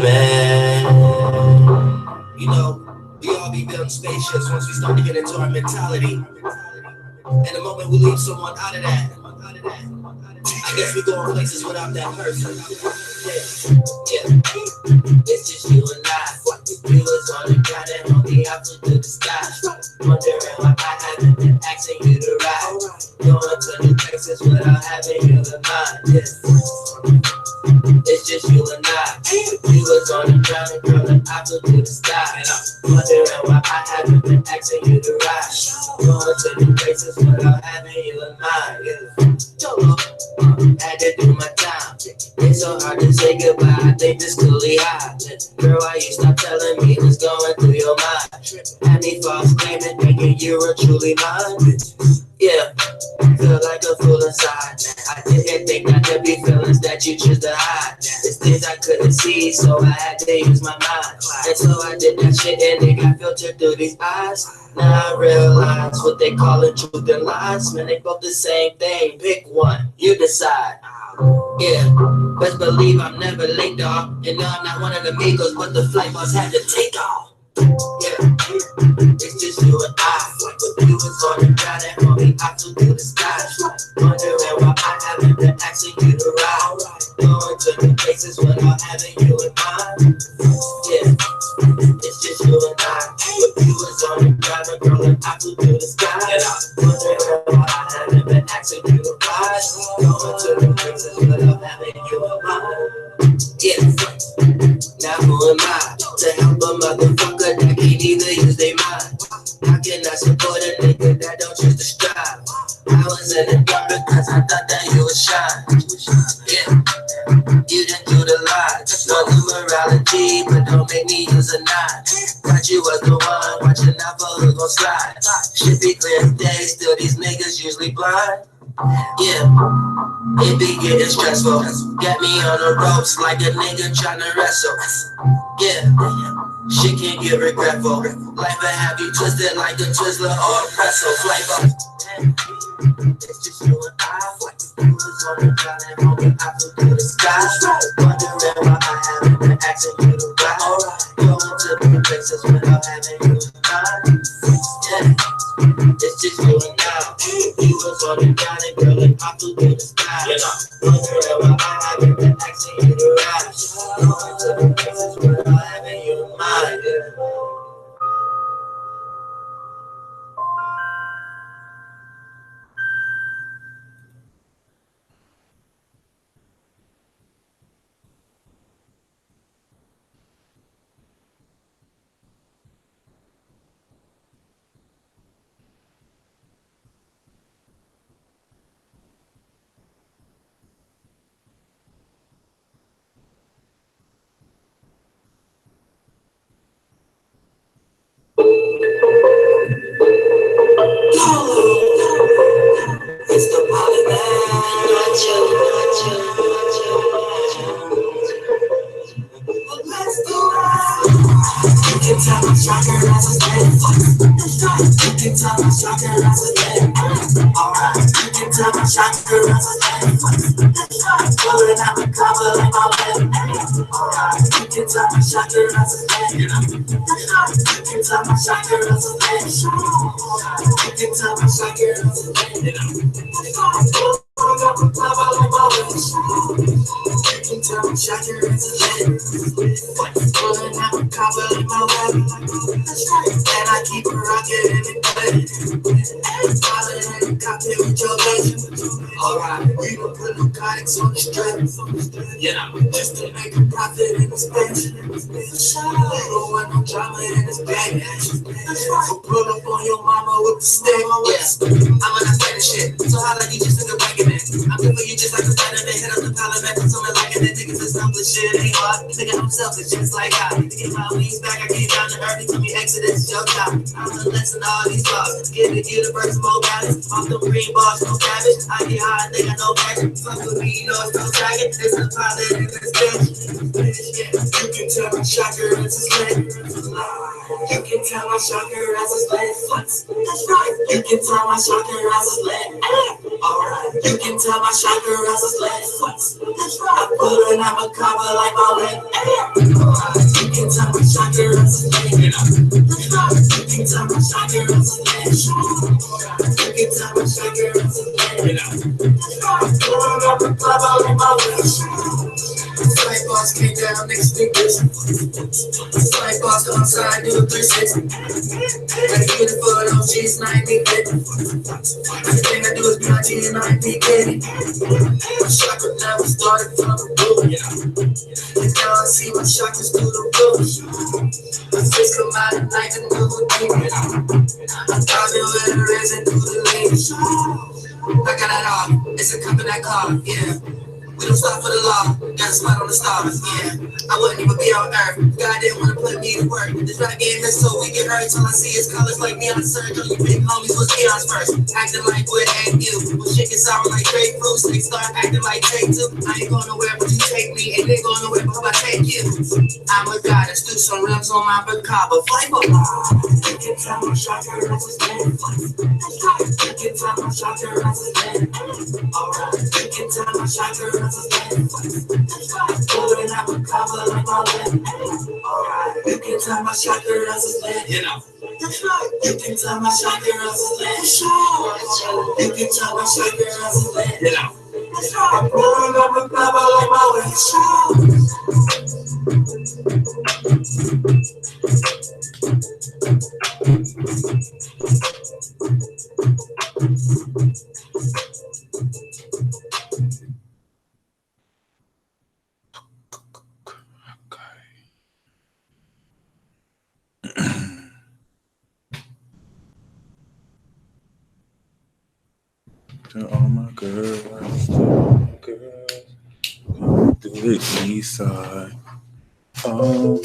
living. You know, we all be building spaceships once we start to get into our mentality. And the moment we leave someone out of that, I guess we go in places without that person. Yeah. It's just you and I. We was on the ground and only out to the sky. Wondering why I haven't been asking you to ride. Going to the Texas without having you in mind. Yeah. It's just you and I. We was on the ground and girl, I flew to the sky. Wondering why I haven't been asking you to ride. Going to the places without having you in mind. Had to do my time. It's so hard to say goodbye. I think this coolie high. Girl, why you stop telling me what's going through your mind? Had me false claiming, thinking you were truly mine. Yeah, feel like a fool inside. I didn't think that there'd be feelings that you choose to hide. It's things I couldn't see, so I had to use my mind. And so I did that shit and it got filtered through these eyes. Now I realize what they call it truth and lies. Man, they both the same thing. Pick one, you decide. Yeah, best believe I'm never late, dog. And no, I'm not one of the amigos, but the flight must have to take off. Yeah, it's just you and I. But you was on the ground and homie, I flew through the sky. Wondering why I haven't been asking you to ride. Going to the places without having you in mind. Yeah, it's just you and I. But you was on the ground and girl, and I flew through the sky. Wondering why I haven't been asking you to ride. Going to the places without having you in mind. Yeah, now who am I to help a motherfucker that can't even use their mind? How can I support a nigga that don't choose to strive? I was in the dark because I thought that you would shine. Yeah, you didn't do the lie. No numerology, but don't make me use a nine. Thought you was the one watching out for who gon' slide. Should be clear as day, still these niggas usually blind. Yeah, it be getting stressful. Got me on the ropes like a nigga tryna wrestle. Yeah, shit can get regretful. Life will have you twisted like a Twizzler or a pretzel flavor. It's just you and I. You was on the ground and homie, I flew through the sky. Wondering why I haven't been asking you to ride. Going to the places without having you in mind. Yeah, it's just you and I. You was on the ground and girl, and I flew through the sky. Wondering why I haven't been asking you to ride. Going to the places without having you in mind. Yeah. It's the polyman. Let's do it. You can tell my chakra as a dead. You can tell my chakra as a dead. Alright, you can tell my chakra as a dead. Pulling out the cover like my left. Alright, you can tell my chakra as a dead. You can tell my chakra as a dead. You can tell my chakra as a dead. You can tell my chakra as a dead. Pulling out the cover like my left. And I keep it rocking in the bed. Smiling in the cockpit with your legs. Alright, we gon' put narcotics on the strip. Yeah, just to make a profit in this bitch. We don't want no drama in this bag. So pull up on your mama with the stick. Yeah, I'ma not say the shit. So how like you just took a back in it? I'm good for you just like a spider. They hit up the parliament. Something like it. They think it's a simple shit. Ain't hard. Thinking I'm selfish just like I. To get my wings back, I came down to earth. They told me Exodus, your time. I'm gonna listen to all these laws. Give the universe more balance. Off them green bars, no savage. I get high, they got no passion. Fuck with me, you know it's no dragon. It's a pilot in this bitch. You can tell my chakra as a slit. You can tell my chakra as a slit. That's right. You can tell my chakra as a slit. Alright. You can tell my chakra as a slit. That's right. I'm pulling out my cover like my leg. You can tell my chakra resonate. You can tell my chakra resonate. You can tell my chakra resonate. Pulling up the cover like my leg. Slight boss came down next big bitch. Slight boss come outside, do a 360. Like a beautiful though, she's 90 50. Everything I do is my G and I be getting. My chakra never started from the root. And now I see my chakras through the roof. My face come out at night and do a demon. I'm driving with a resin through the leaves. I got it all, it's a company car, yeah. We don't stop for the law, got a spot on the stars, yeah. I wouldn't even be on earth, God didn't want to put me to work. This rap game is so we get hurt, till I see his colors like neon surge. You big homies was Keon's first, acting like what ain't you. When shit gets sour like grapefruits, they start acting like take two. I ain't going nowhere but you take me, ain't they going nowhere but how I take you. I'm a goddess, do some rims on my macabre flavor. You can tell my chakra is dead. You can tell my chakra is dead. Alright, you can tell my chakra is dead. Pulling out the cover like my leg. Alright, you can tell my chakra is dead. You know. You can tell my chakra is dead. You can tell my chakra is dead. You know. I'm pulling up the cover like my leg. To all my girls, to all my girls, come through the east side. Oh.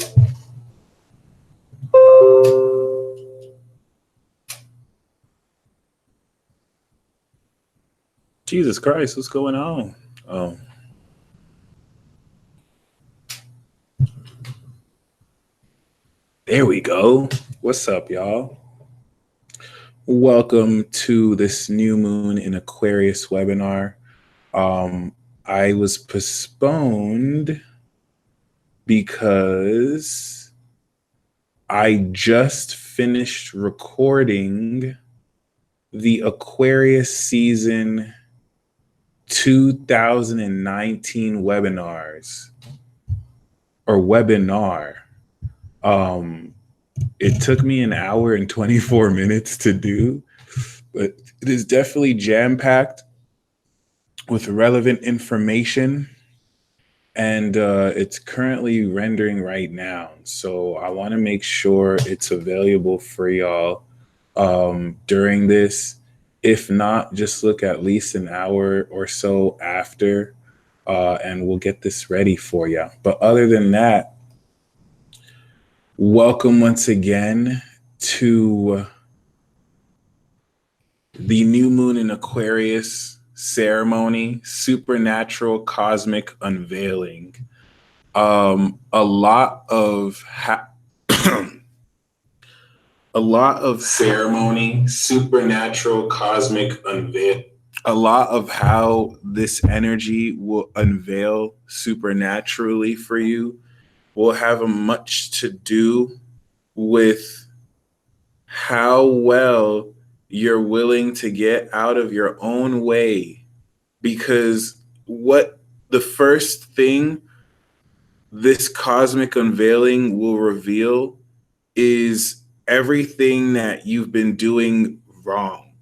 Jesus Christ, what's going on? Oh. There we go. What's up, y'all? Welcome to this new moon in Aquarius webinar. I was postponed because I just finished recording the Aquarius season 2019 webinars or webinar. It took me an hour and 24 minutes to do, but it is definitely jam-packed with relevant information, and it's currently rendering right now. So I want to make sure it's available for y'all during this. If not, just look at least an hour or so after, and we'll get this ready for you. But other than that, welcome once again to the new moon in Aquarius ceremony, supernatural cosmic unveiling. A lot of a lot of ceremony, supernatural cosmic unveil. A lot of how this energy will unveil supernaturally for you will have much to do with how well you're willing to get out of your own way. Because what the first thing this cosmic unveiling will reveal is everything that you've been doing wrong.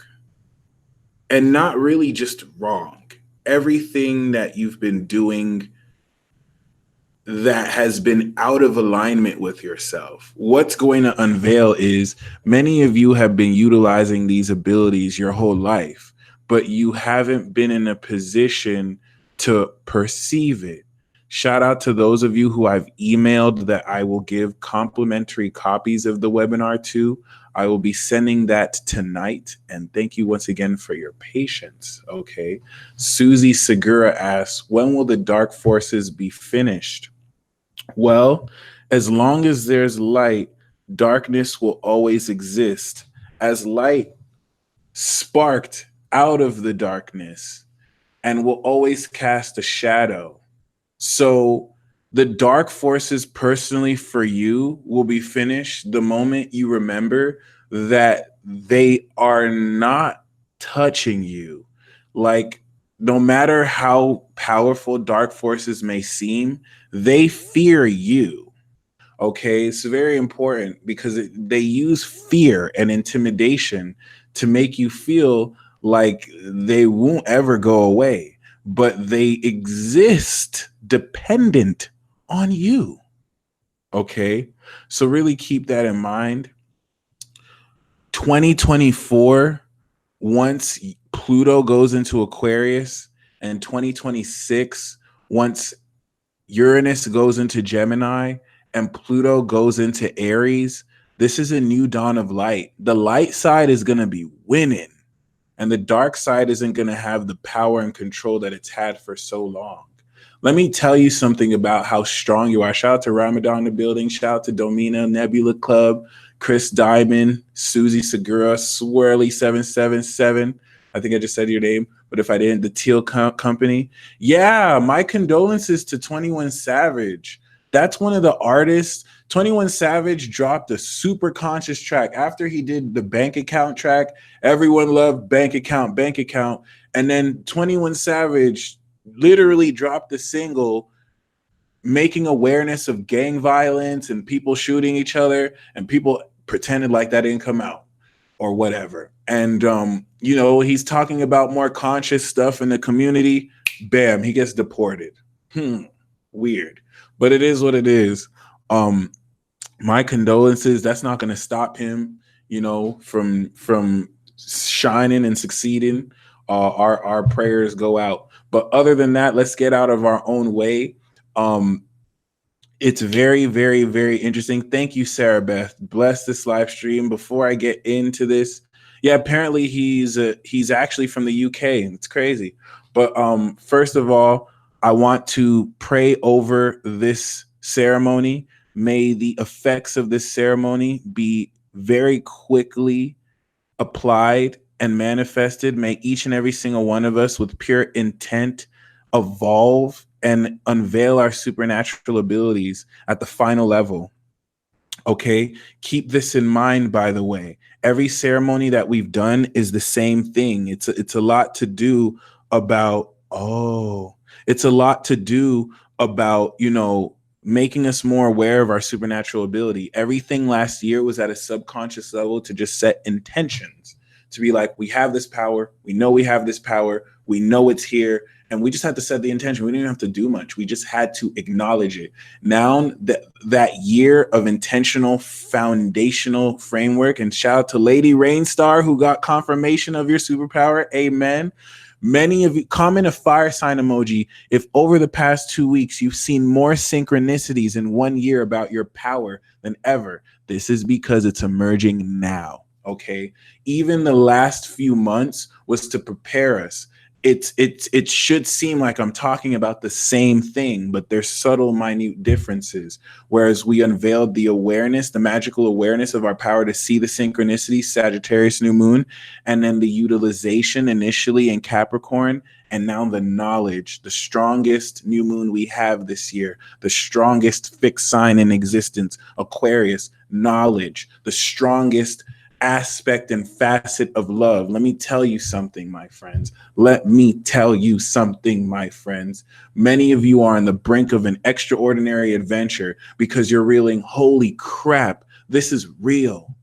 And not really just wrong. Everything that you've been doing that has been out of alignment with yourself. What's going to unveil is many of you have been utilizing these abilities your whole life, but you haven't been in a position to perceive it. Shout out to those of you who I've emailed that I will give complimentary copies of the webinar to. I will be sending that tonight. And thank you once again for your patience. Okay. Susie Segura asks, when will the dark forces be finished? Well, as long as there's light, darkness will always exist. As light sparked out of the darkness and will always cast a shadow. So The dark forces personally for you will be finished the moment you remember that they are not touching you. Like, no matter how powerful dark forces may seem, they fear you. Okay, it's very important because they use fear and intimidation to make you feel like they won't ever go away, but they exist dependent on you. Okay, so really keep that in mind. 2024, once Pluto goes into Aquarius, and 2026, once Uranus goes into Gemini and Pluto goes into Aries, this is a new dawn of light. The light side is going to be winning, and the dark side isn't going to have the power and control that it's had for so long. Let me tell you something about how strong you are. Shout out to Ramadan in the building. Shout out to Domina, Nebula Club, Chris Diamond, Susie Segura, Swirly777. I think I just said your name, but if I didn't, the Teal Company. Yeah, my condolences to 21 Savage. That's one of the artists. 21 Savage dropped a super conscious track after he did the bank account track. Everyone loved bank account, bank account. And then 21 Savage literally dropped the single making awareness of gang violence and people shooting each other, and people pretended like that didn't come out or whatever. And he's talking about more conscious stuff in the community. Bam, he gets deported. Weird, but it is what it is. My condolences. That's not going to stop him, from shining and succeeding. Our prayers go out. But other than that, let's get out of our own way. It's very, very, very interesting. Thank you, Sarah Beth. Bless this live stream. Before I get into this, yeah, apparently he's actually from the UK. It's crazy. But first of all, I want to pray over this ceremony. May the effects of this ceremony be very quickly applied and manifested. May each and every single one of us with pure intent evolve and unveil our supernatural abilities at the final level. Okay, keep this in mind, by the way. Every ceremony that we've done is the same thing. It's a lot to do about, it's a lot to do about, making us more aware of our supernatural ability. Everything last year was at a subconscious level to just set intentions, to be like, we have this power, we know we have this power, we know it's here, and we just had to set the intention. We didn't have to do much. We just had to acknowledge it. Now that year of intentional foundational framework, and shout out to Lady Rainstar who got confirmation of your superpower. Amen. Many of you comment a fire sign emoji if over the past 2 weeks you've seen more synchronicities in 1 year about your power than ever. This is because it's emerging now. Okay. Even the last few months was to prepare us. It should seem like I'm talking about the same thing, but there's subtle, minute differences. Whereas we unveiled the awareness, the magical awareness of our power to see the synchronicity, Sagittarius new moon, and then the utilization initially in Capricorn, and now the knowledge, the strongest new moon we have this year, the strongest fixed sign in existence, Aquarius, knowledge, the strongest aspect and facet of love. Let me tell you something, my friends. Let me tell you something, my friends. Many of you are on the brink of an extraordinary adventure because you're reeling, holy crap, this is real.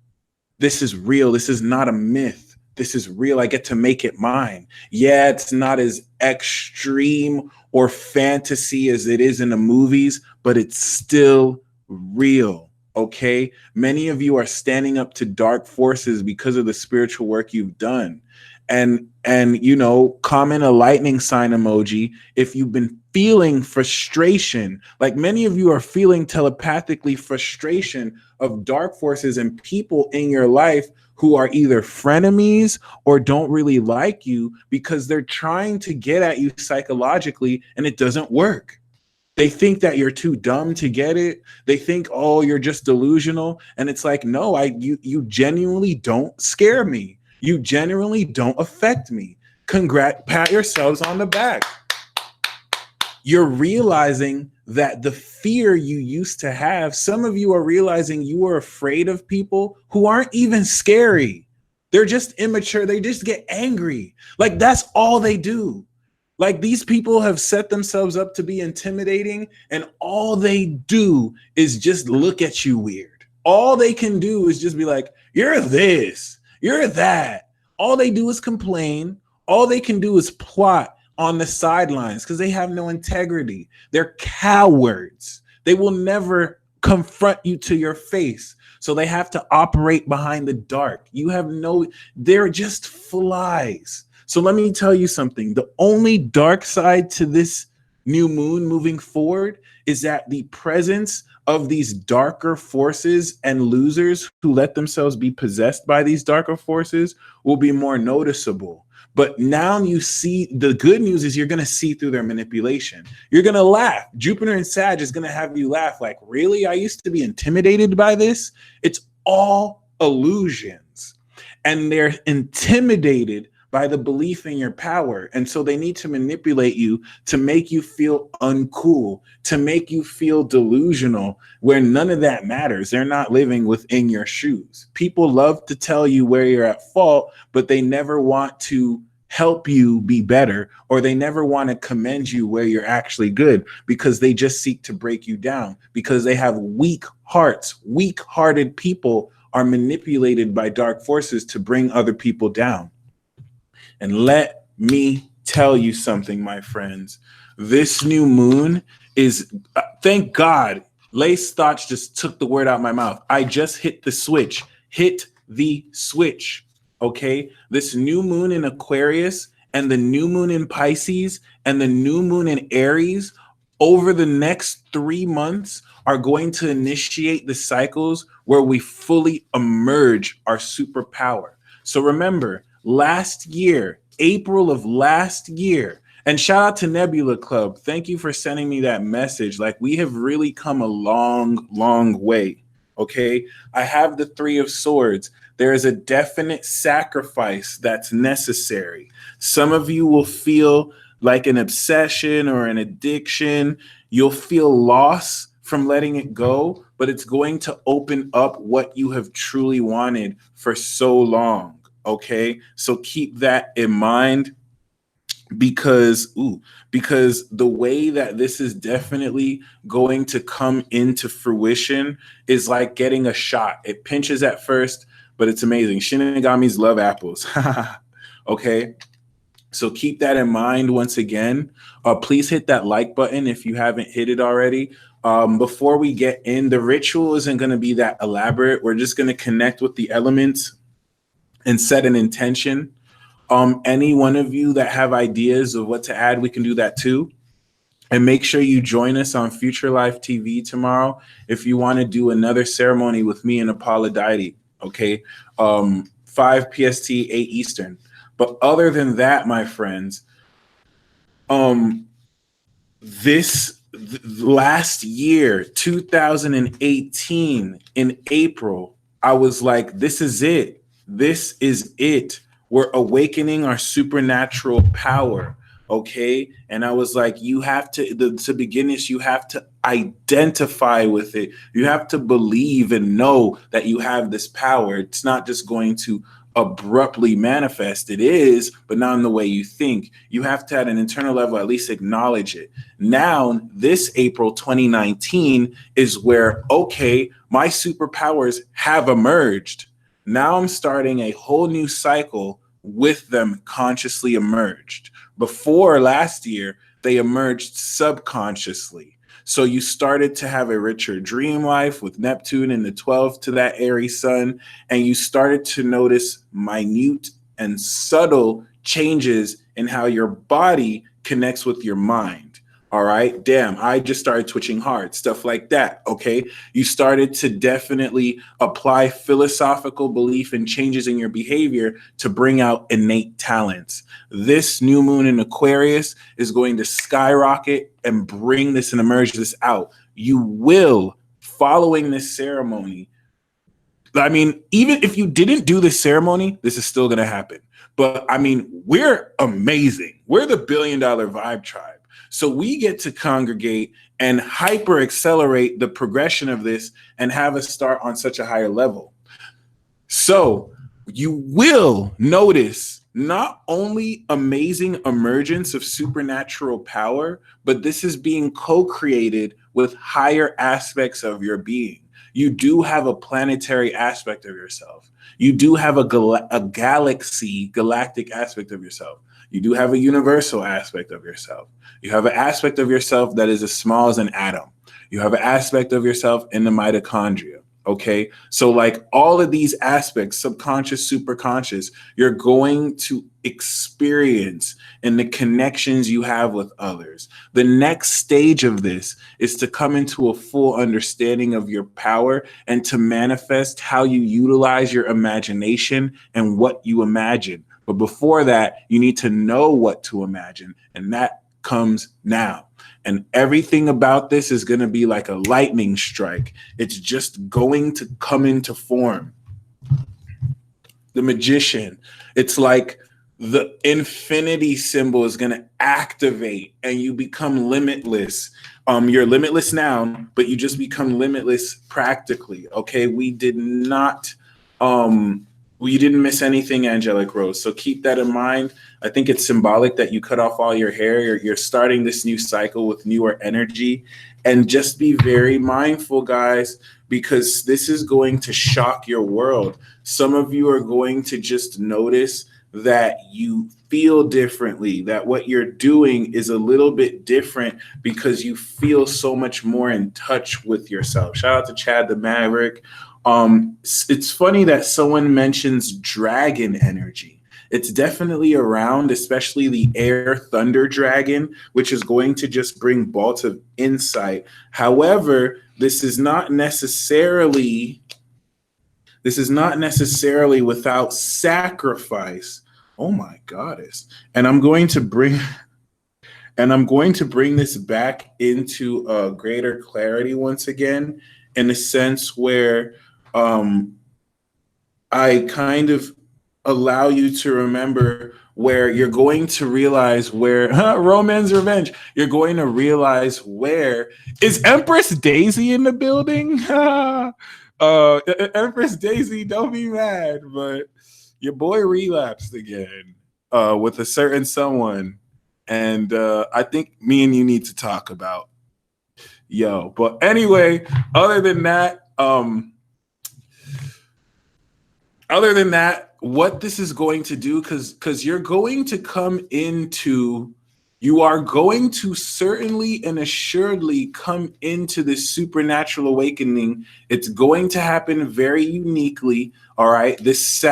This is real. This is not a myth. This is real. I get to make it mine. Yeah, it's not as extreme or fantasy as it is in the movies, but it's still real. Okay, many of you are standing up to dark forces because of the spiritual work you've done. And comment a lightning sign emoji if you've been feeling frustration. Like many of you are feeling telepathically frustration of dark forces and people in your life who are either frenemies or don't really like you because they're trying to get at you psychologically and it doesn't work. They think that you're too dumb to get it. They think, oh, you're just delusional. And it's like, no, you genuinely don't scare me. You genuinely don't affect me. Pat yourselves on the back. You're realizing that the fear you used to have, some of you are realizing you were afraid of people who aren't even scary. They're just immature. They just get angry. Like that's all they do. Like these people have set themselves up to be intimidating, and all they do is just look at you weird. All they can do is just be like, you're this, you're that. All they do is complain. All they can do is plot on the sidelines because they have no integrity. They're cowards. They will never confront you to your face. So they have to operate behind the dark. You have no, they're just flies. So let me tell you something. The only dark side to this new moon moving forward is that the presence of these darker forces and losers who let themselves be possessed by these darker forces will be more noticeable. But now you see, the good news is you're going to see through their manipulation. You're going to laugh. Jupiter and Sag is going to have you laugh like, really? I used to be intimidated by this? It's all illusions. And they're intimidated by the belief in your power. And so they need to manipulate you to make you feel uncool, to make you feel delusional, where none of that matters. They're not living within your shoes. People love to tell you where you're at fault, but they never want to help you be better, or they never want to commend you where you're actually good, because they just seek to break you down, because they have weak hearts. Weak-hearted people are manipulated by dark forces to bring other people down. And let me tell you something, my friends. This new moon is, thank God, Lace Thoughts just took the word out of my mouth. I just hit the switch. Hit the switch, okay? This new moon in Aquarius and the new moon in Pisces and the new moon in Aries over the next 3 months are going to initiate the cycles where we fully emerge our superpower. So remember, last year, April of last year, and shout out to Nebula Club. Thank you for sending me that message. Like, we have really come a long, long way. Okay. I have the Three of Swords. There is a definite sacrifice that's necessary. Some of you will feel like an obsession or an addiction. You'll feel loss from letting it go, but it's going to open up what you have truly wanted for so long. Okay, so keep that in mind, because the way that this is definitely going to come into fruition is like getting a shot. It pinches at first, but it's amazing. Shinigamis love apples. Okay, so keep that in mind. Once again, please hit that like button if you haven't hit it already. Before we get in, the ritual isn't going to be that elaborate. We're just going to connect with the elements and set an intention. Any one of you that have ideas of what to add, we can do that too. And make sure you join us on Future Life TV tomorrow if you want to do another ceremony with me and Apollodite, okay? 5 PST, 8 Eastern. But other than that, my friends, last year, 2018, in April, I was like, this is it. This is it. We're awakening our supernatural power, okay? And I was like, you have to begin this, you have to identify with it. You have to believe and know that you have this power. It's not just going to abruptly manifest. It is, but not in the way you think. You have to, at an internal level, at least acknowledge it. Now, this April 2019 is where, okay, my superpowers have emerged. Now I'm starting a whole new cycle with them consciously emerged. Before last year, they emerged subconsciously. So you started to have a richer dream life with Neptune in the 12th to that Aries sun, and you started to notice minute and subtle changes in how your body connects with your mind. All right, damn, I just started twitching hard, stuff like that, okay? You started to definitely apply philosophical belief and changes in your behavior to bring out innate talents. This new moon in Aquarius is going to skyrocket and bring this and emerge this out. You will, following this ceremony, I mean, even if you didn't do this ceremony, this is still going to happen. But I mean, we're amazing. We're the $1 billion vibe tribe. So we get to congregate and hyper accelerate the progression of this and have us start on such a higher level. So you will notice not only amazing emergence of supernatural power, but this is being co-created with higher aspects of your being. You do have a planetary aspect of yourself. You do have a galactic aspect of yourself. You do have a universal aspect of yourself. You have an aspect of yourself that is as small as an atom. You have an aspect of yourself in the mitochondria. Okay. So like all of these aspects, subconscious, superconscious, you're going to experience in the connections you have with others. The next stage of this is to come into a full understanding of your power and to manifest how you utilize your imagination and what you imagine. But before that, you need to know what to imagine. And that comes now. And everything about this is going to be like a lightning strike. It's just going to come into form. The magician, it's like the infinity symbol is going to activate and you become limitless. You're limitless now, but you just become limitless practically. Okay. We didn't miss anything, Angelic Rose. So keep that in mind. I think it's symbolic that you cut off all your hair. You're starting this new cycle with newer energy. And just be very mindful, guys, because this is going to shock your world. Some of you are going to just notice that you feel differently, that what you're doing is a little bit different because you feel so much more in touch with yourself. Shout out to Chad the Maverick. It's funny that someone mentions dragon energy. It's definitely around, especially the air thunder dragon, which is going to just bring bolts of insight. However, this is not necessarily without sacrifice. Oh my goddess. And I'm going to bring this back into greater clarity once again, in a sense where I kind of allow you to remember where you're going to realize where Roman's Revenge. You're going to realize where is Empress Daisy in the building? Empress Daisy, don't be mad, but your boy relapsed again with a certain someone. And I think me and you need to talk about but anyway, other than that, what this is going to do, because you are going to certainly and assuredly come into this supernatural awakening. It's going to happen very uniquely. All right. This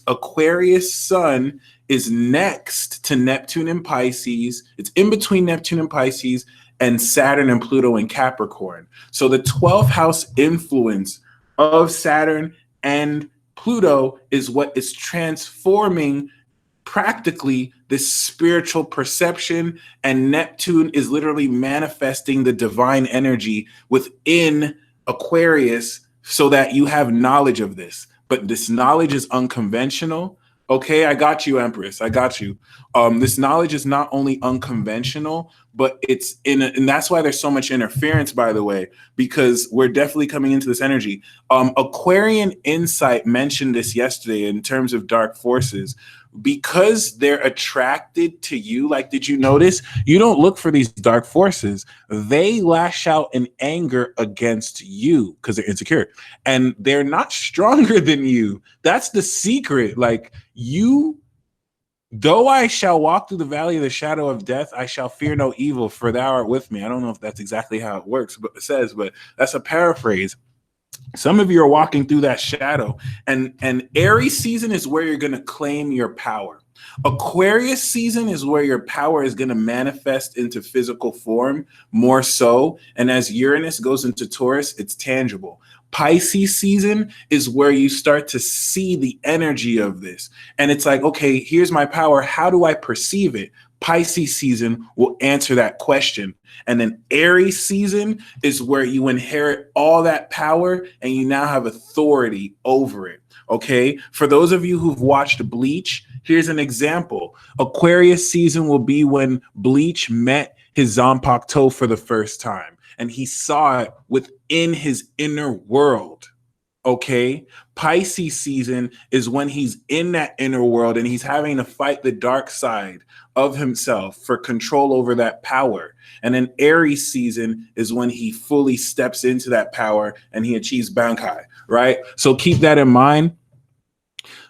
Aquarius sun is next to Neptune and Pisces. It's in between Neptune and Pisces and Saturn and Pluto in Capricorn. So the 12th house influence of Saturn and Pluto is what is transforming practically this spiritual perception, and Neptune is literally manifesting the divine energy within Aquarius so that you have knowledge of this. But this knowledge is unconventional. Okay, I got you, Empress. I got you. This knowledge is not only unconventional, but it's and that's why there's so much interference, by the way, because we're definitely coming into this energy. Aquarian Insight mentioned this yesterday in terms of dark forces. Because they're attracted to you, like, did you notice? You don't look for these dark forces. They lash out in anger against you because they're insecure. And they're not stronger than you. That's the secret. Like, though I shall walk through the valley of the shadow of death, I shall fear no evil, for thou art with me. I don't know if that's exactly how it works, but it says, but that's a paraphrase. Some of you are walking through that shadow, and Aries season is where you're going to claim your power. Aquarius season is where your power is going to manifest into physical form more so. And as Uranus goes into Taurus, it's tangible. Pisces season is where you start to see the energy of this. And it's like, okay, here's my power. How do I perceive it? Pisces season will answer that question. And then Aries season is where you inherit all that power and you now have authority over it. Okay. For those of you who've watched Bleach, here's an example. Aquarius season will be when Bleach met his Zanpakuto for the first time, and he saw it within his inner world. Okay, Pisces season is when he's in that inner world and he's having to fight the dark side of himself for control over that power. And then Aries season is when he fully steps into that power and he achieves Bankai, right? So keep that in mind.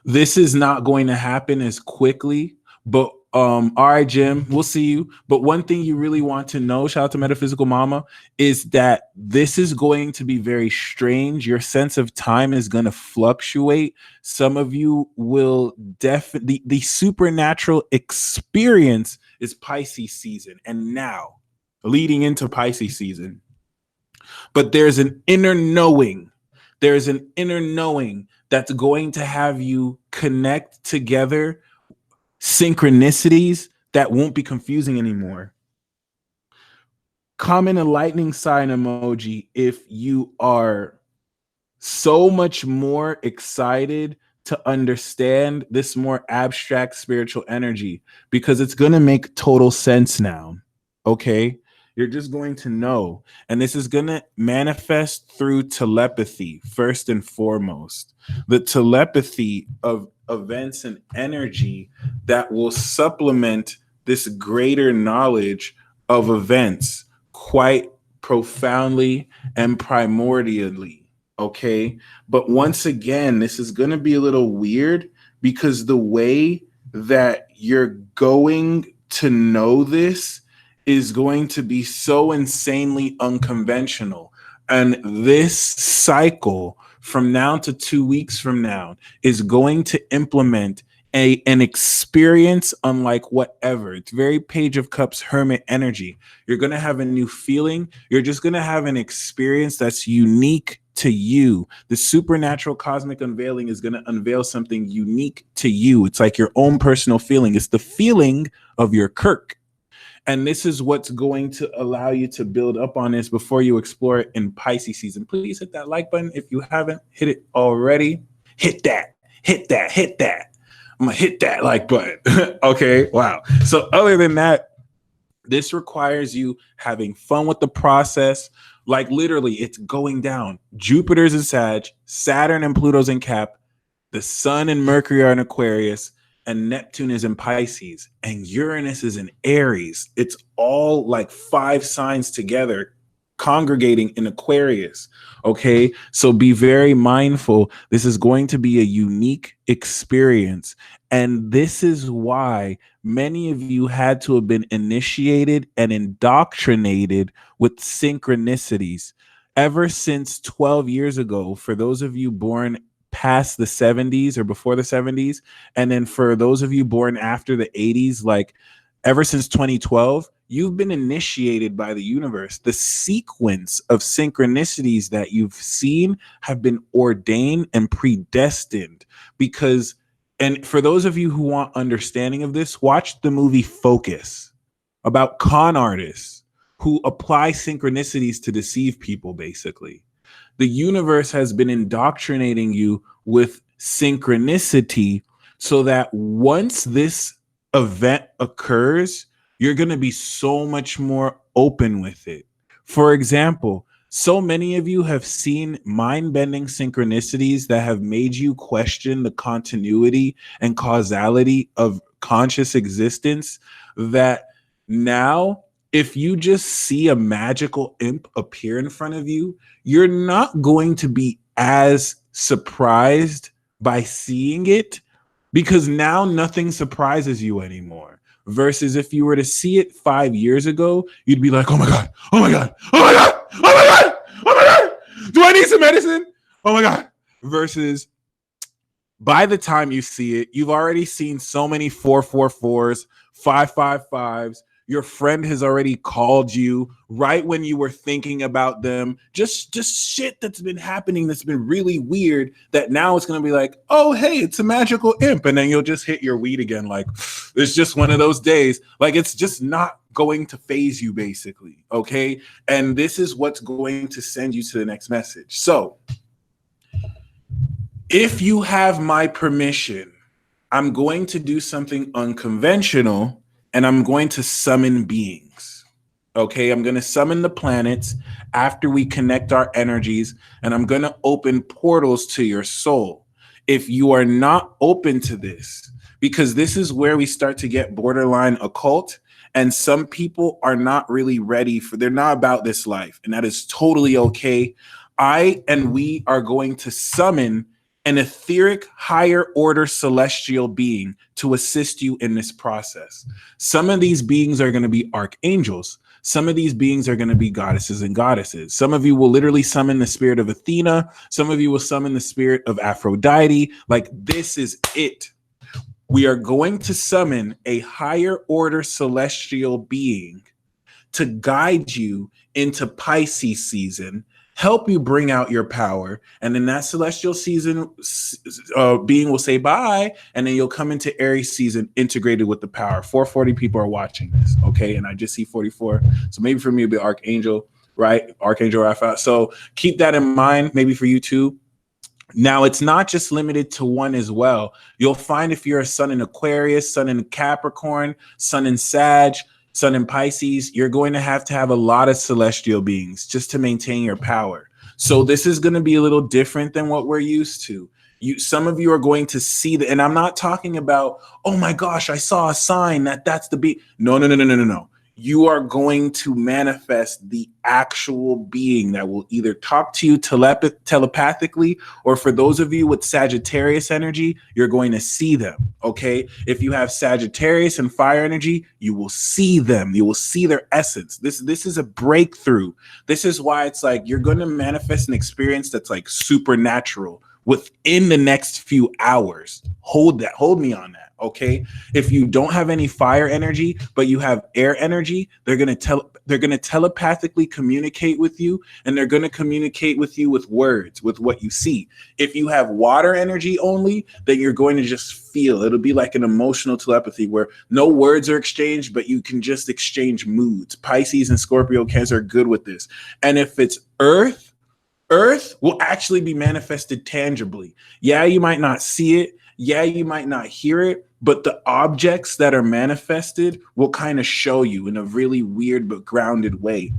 This is not going to happen as quickly, but all right, Jim, we'll see you. But one thing you really want to know, shout out to Metaphysical Mama, is that this is going to be very strange. Your sense of time is going to fluctuate. Some of you will definitely, the supernatural experience is Pisces season, and now leading into Pisces season. But there's an inner knowing. There's an inner knowing that's going to have you connect together synchronicities that won't be confusing anymore. Comment a lightning sign emoji if you are so much more excited to understand this more abstract spiritual energy, because it's going to make total sense now. Okay? You're just going to know. And this is going to manifest through telepathy, first and foremost. The telepathy of events and energy that will supplement this greater knowledge of events quite profoundly and primordially. Okay. But once again, this is going to be a little weird because the way that you're going to know this is going to be so insanely unconventional. And this cycle from now to 2 weeks from now is going to implement an experience unlike whatever. It's very Page of Cups hermit energy. You're going to have a new feeling. You're just going to have an experience that's unique to you. The supernatural cosmic unveiling is going to unveil something unique to you. It's like your own personal feeling. It's the feeling of your Kirk. And this is what's going to allow you to build up on this before you explore it in Pisces season. Please hit that like button if you haven't hit it already. Hit that, hit that, hit that. I'm going to hit that like button. Okay, wow. So other than that, this requires you having fun with the process. Like literally, it's going down. Jupiter's in Sag, Saturn and Pluto's in Cap, the Sun and Mercury are in Aquarius, and Neptune is in Pisces, and Uranus is in Aries. It's all like 5 signs together congregating in Aquarius. Okay, so be very mindful. This is going to be a unique experience. And this is why many of you had to have been initiated and indoctrinated with synchronicities ever since 12 years ago. For those of you born past the 70s or before the 70s, and then for those of you born after the 80s, like ever since 2012, you've been initiated by the universe. The sequence of synchronicities that you've seen have been ordained and predestined because, and for those of you who want understanding of this, watch the movie Focus about con artists who apply synchronicities to deceive people, basically. The universe has been indoctrinating you with synchronicity so that once this event occurs, you're going to be so much more open with it. For example, so many of you have seen mind-bending synchronicities that have made you question the continuity and causality of conscious existence, that now if you just see a magical imp appear in front of you, you're not going to be as surprised by seeing it because now nothing surprises you anymore. Versus if you were to see it 5 years ago, you'd be like, oh my God, oh my God, oh my God, oh my God, oh my God. Do I need some medicine? Oh my God. Versus by the time you see it, you've already seen so many 444s, 555s. Your friend has already called you right when you were thinking about them. Just shit that's been happening that's been really weird that now it's going to be like, oh, hey, it's a magical imp. And then you'll just hit your weed again. Like, it's just one of those days. Like, it's just not going to phase you, basically. Okay. And this is what's going to send you to the next message. So if you have my permission, I'm going to do something unconventional. And I'm going to summon beings. Okay, I'm going to summon the planets after we connect our energies, and I'm going to open portals to your soul. If you are not open to this, because this is where we start to get borderline occult, and some people are not really ready for, they're not about this life, and that is totally okay. I and we are going to summon an etheric higher order celestial being to assist you in this process. Some of these beings are going to be archangels. Some of these beings are going to be goddesses and goddesses. Some of you will literally summon the spirit of Athena. Some of you will summon the spirit of Aphrodite. Like, this is it. We are going to summon a higher order celestial being to guide you into Pisces season, help you bring out your power. And then that celestial season being will say bye. And then you'll come into Aries season integrated with the power. 440 people are watching this. Okay. And I just see 44. So maybe for me, it'll be Archangel, right? Archangel Raphael. So keep that in mind. Maybe for you too. Now, it's not just limited to one as well. You'll find if you're a sun in Aquarius, sun in Capricorn, sun in Sag, sun in Pisces, you're going to have a lot of celestial beings just to maintain your power. So this is going to be a little different than what we're used to. Some of you are going to see that, and I'm not talking about, oh my gosh, I saw a sign that's the being. No. You are going to manifest the actual being that will either talk to you telepathically, or for those of you with Sagittarius energy, you're going to see them, okay? If you have Sagittarius and fire energy, you will see them. You will see their essence. This is a breakthrough. This is why it's like you're going to manifest an experience that's like supernatural within the next few hours. Hold me on that. Okay. If you don't have any fire energy, but you have air energy, they're going to telepathically communicate with you, and they're going to communicate with you with words, with what you see. If you have water energy only, then you're going to just feel. It'll be like an emotional telepathy where no words are exchanged, but you can just exchange moods. Pisces and Scorpio, Cancer are good with this. And if it's earth will actually be manifested tangibly. Yeah, you might not see it. Yeah, you might not hear it, but the objects that are manifested will kind of show you in a really weird but grounded way.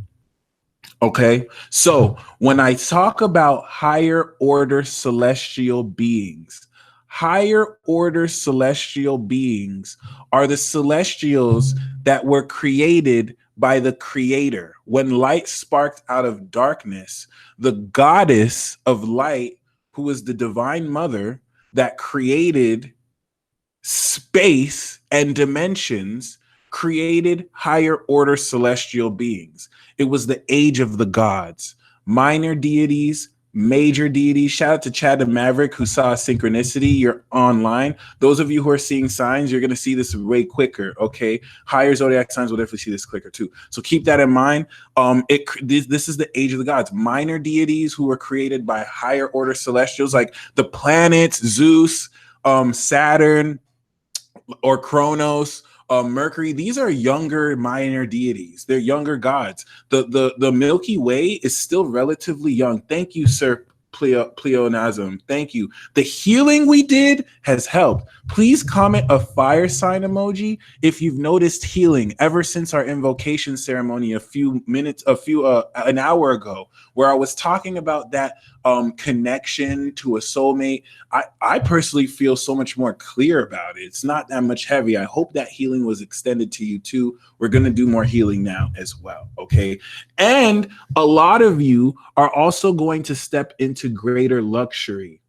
Okay, so when I talk about higher order celestial beings, higher order celestial beings are the celestials that were created by the creator. When light sparked out of darkness, the goddess of light, who is the divine mother that created space and dimensions, created higher order celestial beings. It was the age of the gods, minor deities, major deities. Shout out to Chad the Maverick who saw synchronicity. You're online. Those of you who are seeing signs, you're going to see this way quicker. Okay, higher zodiac signs will definitely see this quicker too. So keep that in mind. This is the age of the gods. Minor deities who were created by higher order celestials, like the planets, Zeus, Saturn, or Kronos, Mercury. These are younger minor deities. They're younger gods. The Milky Way is still relatively young. Thank you, Sir Pleonasm. Thank you. The healing we did has helped. Please comment a fire sign emoji if you've noticed healing ever since our invocation ceremony an hour ago, where I was talking about that connection to a soulmate. I personally feel so much more clear about it. It's not that much heavy. I hope that healing was extended to you too. We're going to do more healing now as well. Okay. And a lot of you are also going to step into greater luxury.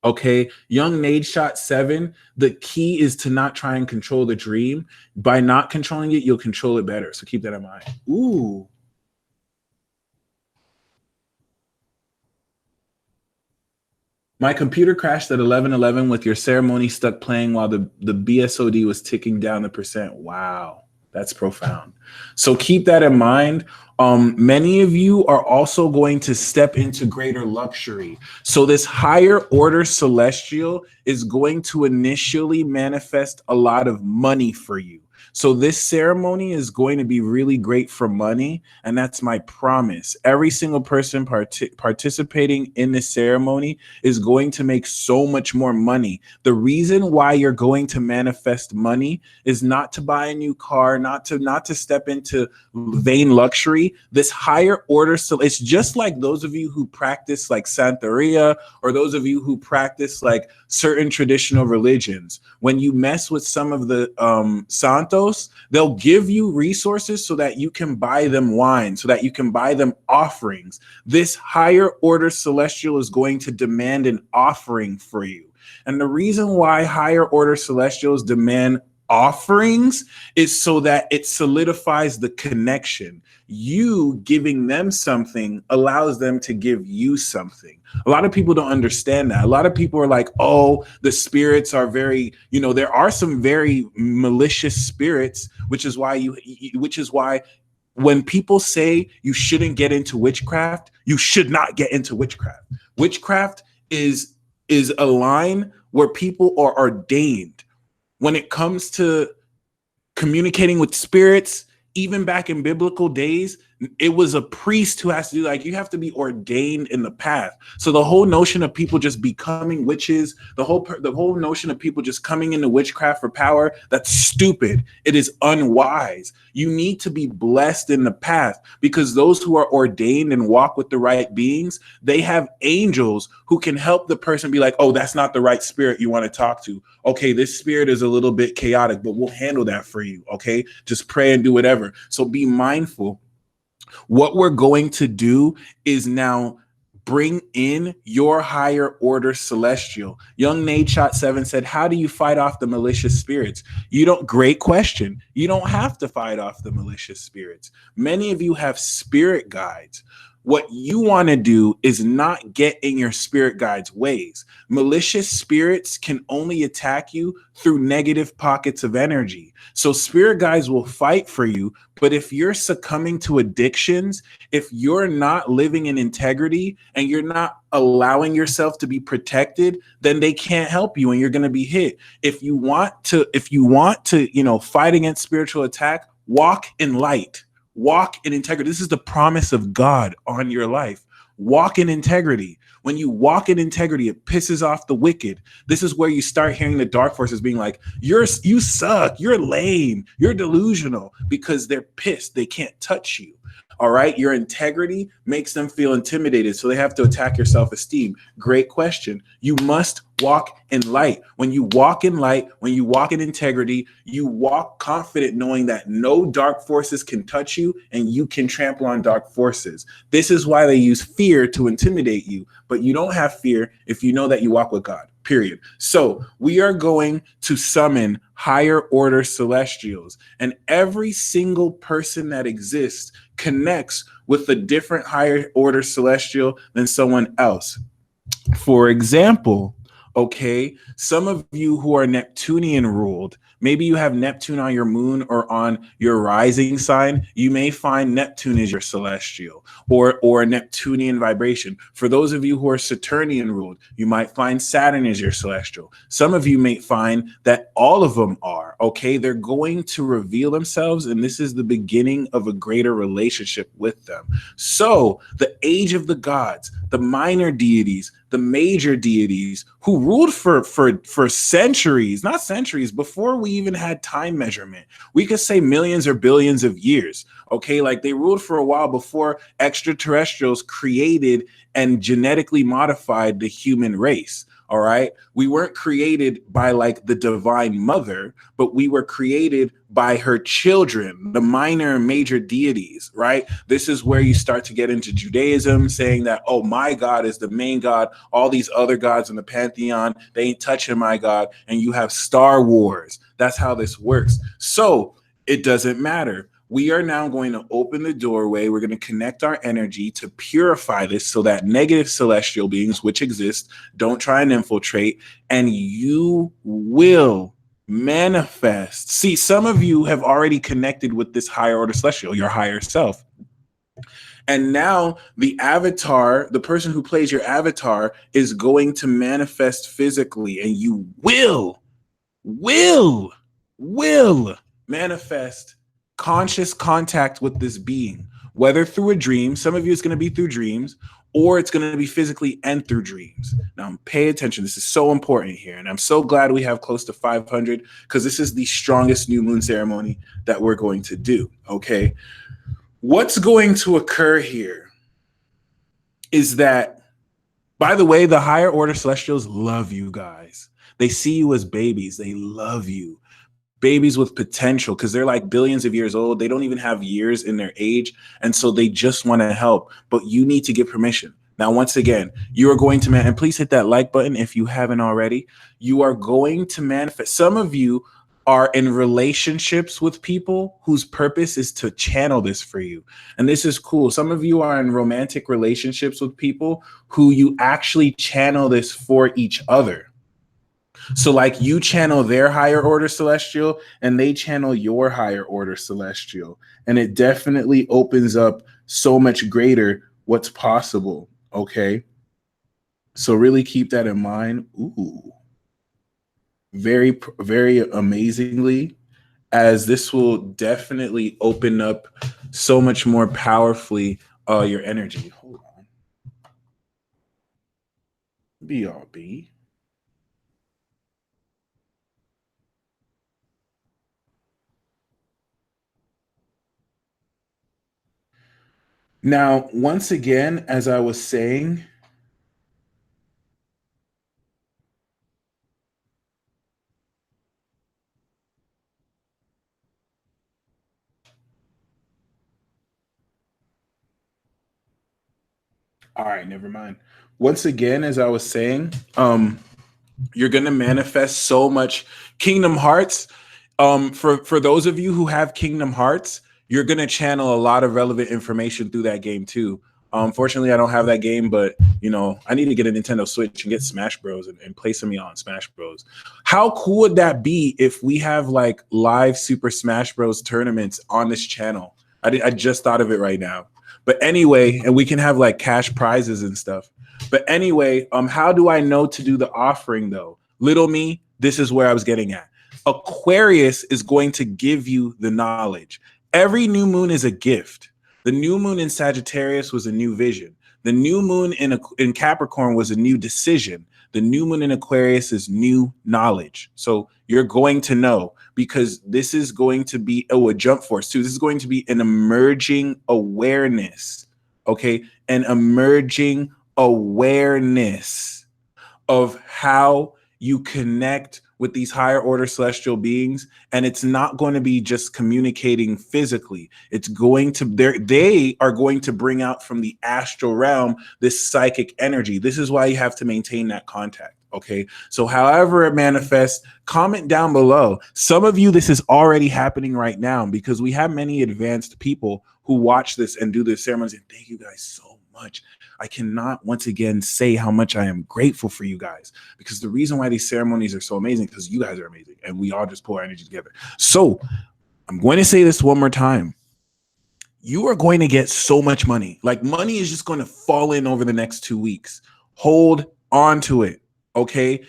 Okay, Young Nade Shot 7, the key is to not try and control the dream. By not controlling it, you'll control it better. So keep that in mind. Ooh. My computer crashed at 11:11 with your ceremony stuck playing while the BSOD was ticking down the percent. Wow, that's profound. So keep that in mind. Many of you are also going to step into greater luxury. So, this higher order celestial is going to initially manifest a lot of money for you. So, this ceremony is going to be really great for money. And that's my promise. Every single person participating in this ceremony is going to make so much more money. The reason why you're going to manifest money is not to buy a new car, not to step into vain luxury. This higher order, so it's just like those of you who practice like Santeria, or those of you who practice like certain traditional religions. When you mess with some of the santos, they'll give you resources so that you can buy them wine, so that you can buy them offerings. This higher order celestial is going to demand an offering for you. And the reason why higher order celestials demand offerings is so that it solidifies the connection. You giving them something allows them to give you something. A lot of people don't understand that. A lot of people are like, oh, the spirits are very, there are some very malicious spirits, which is why when people say you shouldn't get into witchcraft, you should not get into witchcraft. Witchcraft is a line where people are ordained. When it comes to communicating with spirits, even back in biblical days, it was a priest who has to do, like, you have to be ordained in the path. So the whole notion of people just becoming witches, the whole notion of people just coming into witchcraft for power, that's stupid. It is unwise. You need to be blessed in the path, because those who are ordained and walk with the right beings, they have angels who can help the person be like, oh, that's not the right spirit you want to talk to. Okay, this spirit is a little bit chaotic, but we'll handle that for you. Okay, just pray and do whatever. So be mindful. What we're going to do is now bring in your higher order celestial. Young Nate Shot 7 said, how do you fight off the malicious spirits? Great question. You don't have to fight off the malicious spirits. Many of you have spirit guides. What you want to do is not get in your spirit guide's ways. Malicious spirits can only attack you through negative pockets of energy. So spirit guides will fight for you, but if you're succumbing to addictions, if you're not living in integrity and you're not allowing yourself to be protected, then they can't help you and you're going to be hit. If you want to, fight against spiritual attack, walk in light. Walk in integrity. This is the promise of God on your life. Walk in integrity. When you walk in integrity, it pisses off the wicked. This is where you start hearing the dark forces being like, you suck, you're lame, you're delusional, because they're pissed. They can't touch you. All right. Your integrity makes them feel intimidated, so they have to attack your self-esteem. Great question. You must walk in light. When you walk in light, when you walk in integrity, you walk confident knowing that no dark forces can touch you and you can trample on dark forces. This is why they use fear to intimidate you, but you don't have fear if you know that you walk with God. Period. So we are going to summon higher order celestials, and every single person that exists connects with a different higher order celestial than someone else. For example, okay, some of you who are Neptunian ruled, maybe you have Neptune on your moon or on your rising sign, you may find Neptune is your celestial or a Neptunian vibration. For those of you who are Saturnian ruled, you might find Saturn is your celestial. Some of you may find that all of them are, okay? They're going to reveal themselves, and this is the beginning of a greater relationship with them. So the age of the gods, the minor deities, the major deities who ruled for centuries, not centuries, before we even had time measurement. We could say millions or billions of years, okay? Like they ruled for a while before extraterrestrials created and genetically modified the human race. All right. We weren't created by like the divine mother, but we were created by her children, the minor and major deities, right? This is where you start to get into Judaism, saying that, oh, my God is the main God. All these other gods in the pantheon, they ain't touching my God. And you have Star Wars. That's how this works. So it doesn't matter. We are now going to open the doorway. We're going to connect our energy to purify this so that negative celestial beings, which exist, don't try and infiltrate, and you will manifest. See, some of you have already connected with this higher order celestial, your higher self. And now the avatar, the person who plays your avatar, is going to manifest physically, and you will, will manifest conscious contact with this being, whether through a dream. Some of you it's going to be through dreams, or it's going to be physically and through dreams. Now, pay attention. This is so important here. And I'm so glad we have close to 500, because this is the strongest new moon ceremony that we're going to do. Okay. What's going to occur here is that, by the way, the higher order celestials love you guys. They see you as babies. They love you. Babies with potential, because they're like billions of years old. They don't even have years in their age. And so they just want to help. But you need to give permission. Now, once again, you are going to and please hit that like button if you haven't already. You are going to manifest. Some of you are in relationships with people whose purpose is to channel this for you. And this is cool. Some of you are in romantic relationships with people who you actually channel this for each other. So like you channel their higher order celestial and they channel your higher order celestial. And it definitely opens up so much greater what's possible. Okay. So really keep that in mind. Ooh. Very, very amazingly, as this will definitely open up so much more powerfully your energy. Hold on. BRB. Now, once again, as I was saying, all right, never mind. Once again, as I was saying, you're going to manifest so much Kingdom Hearts. For those of you who have Kingdom Hearts, you're going to channel a lot of relevant information through that game too. Fortunately, I don't have that game, but you know, I need to get a Nintendo Switch and get Smash Bros. And play some on Smash Bros. How cool would that be if we have like live Super Smash Bros. Tournaments on this channel? I just thought of it right now. But anyway, and we can have like cash prizes and stuff. But anyway, how do I know to do the offering though? Little me, this is where I was getting at. Aquarius is going to give you the knowledge. Every new moon is a gift. The new moon in Sagittarius was a new vision. The new moon in Capricorn was a new decision. The new moon in Aquarius is new knowledge. So you're going to know, because this is going to be a jump force too. This is going to be an emerging awareness. Okay, an emerging awareness of how you connect with these higher order celestial beings. And it's not going to be just communicating physically. It's going to, they are going to bring out from the astral realm this psychic energy. This is why you have to maintain that contact. Okay. So however it manifests, comment down below. Some of you, this is already happening right now, because we have many advanced people who watch this and do the ceremonies. And thank you guys so much. I cannot once again say how much I am grateful for you guys, because the reason why these ceremonies are so amazing, because you guys are amazing and we all just pull our energy together. So I'm going to say this one more time. You are going to get so much money. Like money is just going to fall in over the next 2 weeks. Hold on to it. Okay.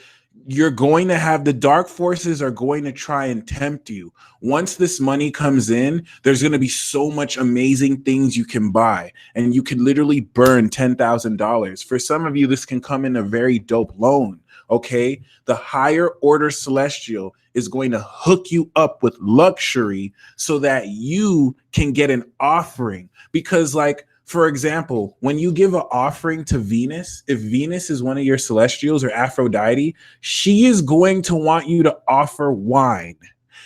You're going to have, the dark forces are going to try and tempt you. Once this money comes in, there's going to be so much amazing things you can buy, and you can literally burn $10,000. For some of you, this can come in a very dope loan. Okay. The higher order celestial is going to hook you up with luxury so that you can get an offering. Because like, for example, when you give an offering to Venus, if Venus is one of your celestials or Aphrodite, she is going to want you to offer wine,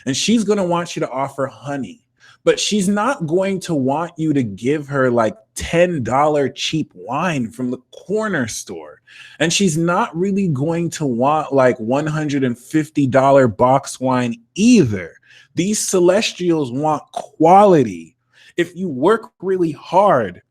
and she's going to want you to offer honey, but she's not going to want you to give her like $10 cheap wine from the corner store. And she's not really going to want like $150 box wine either. These celestials want quality. If you work really hard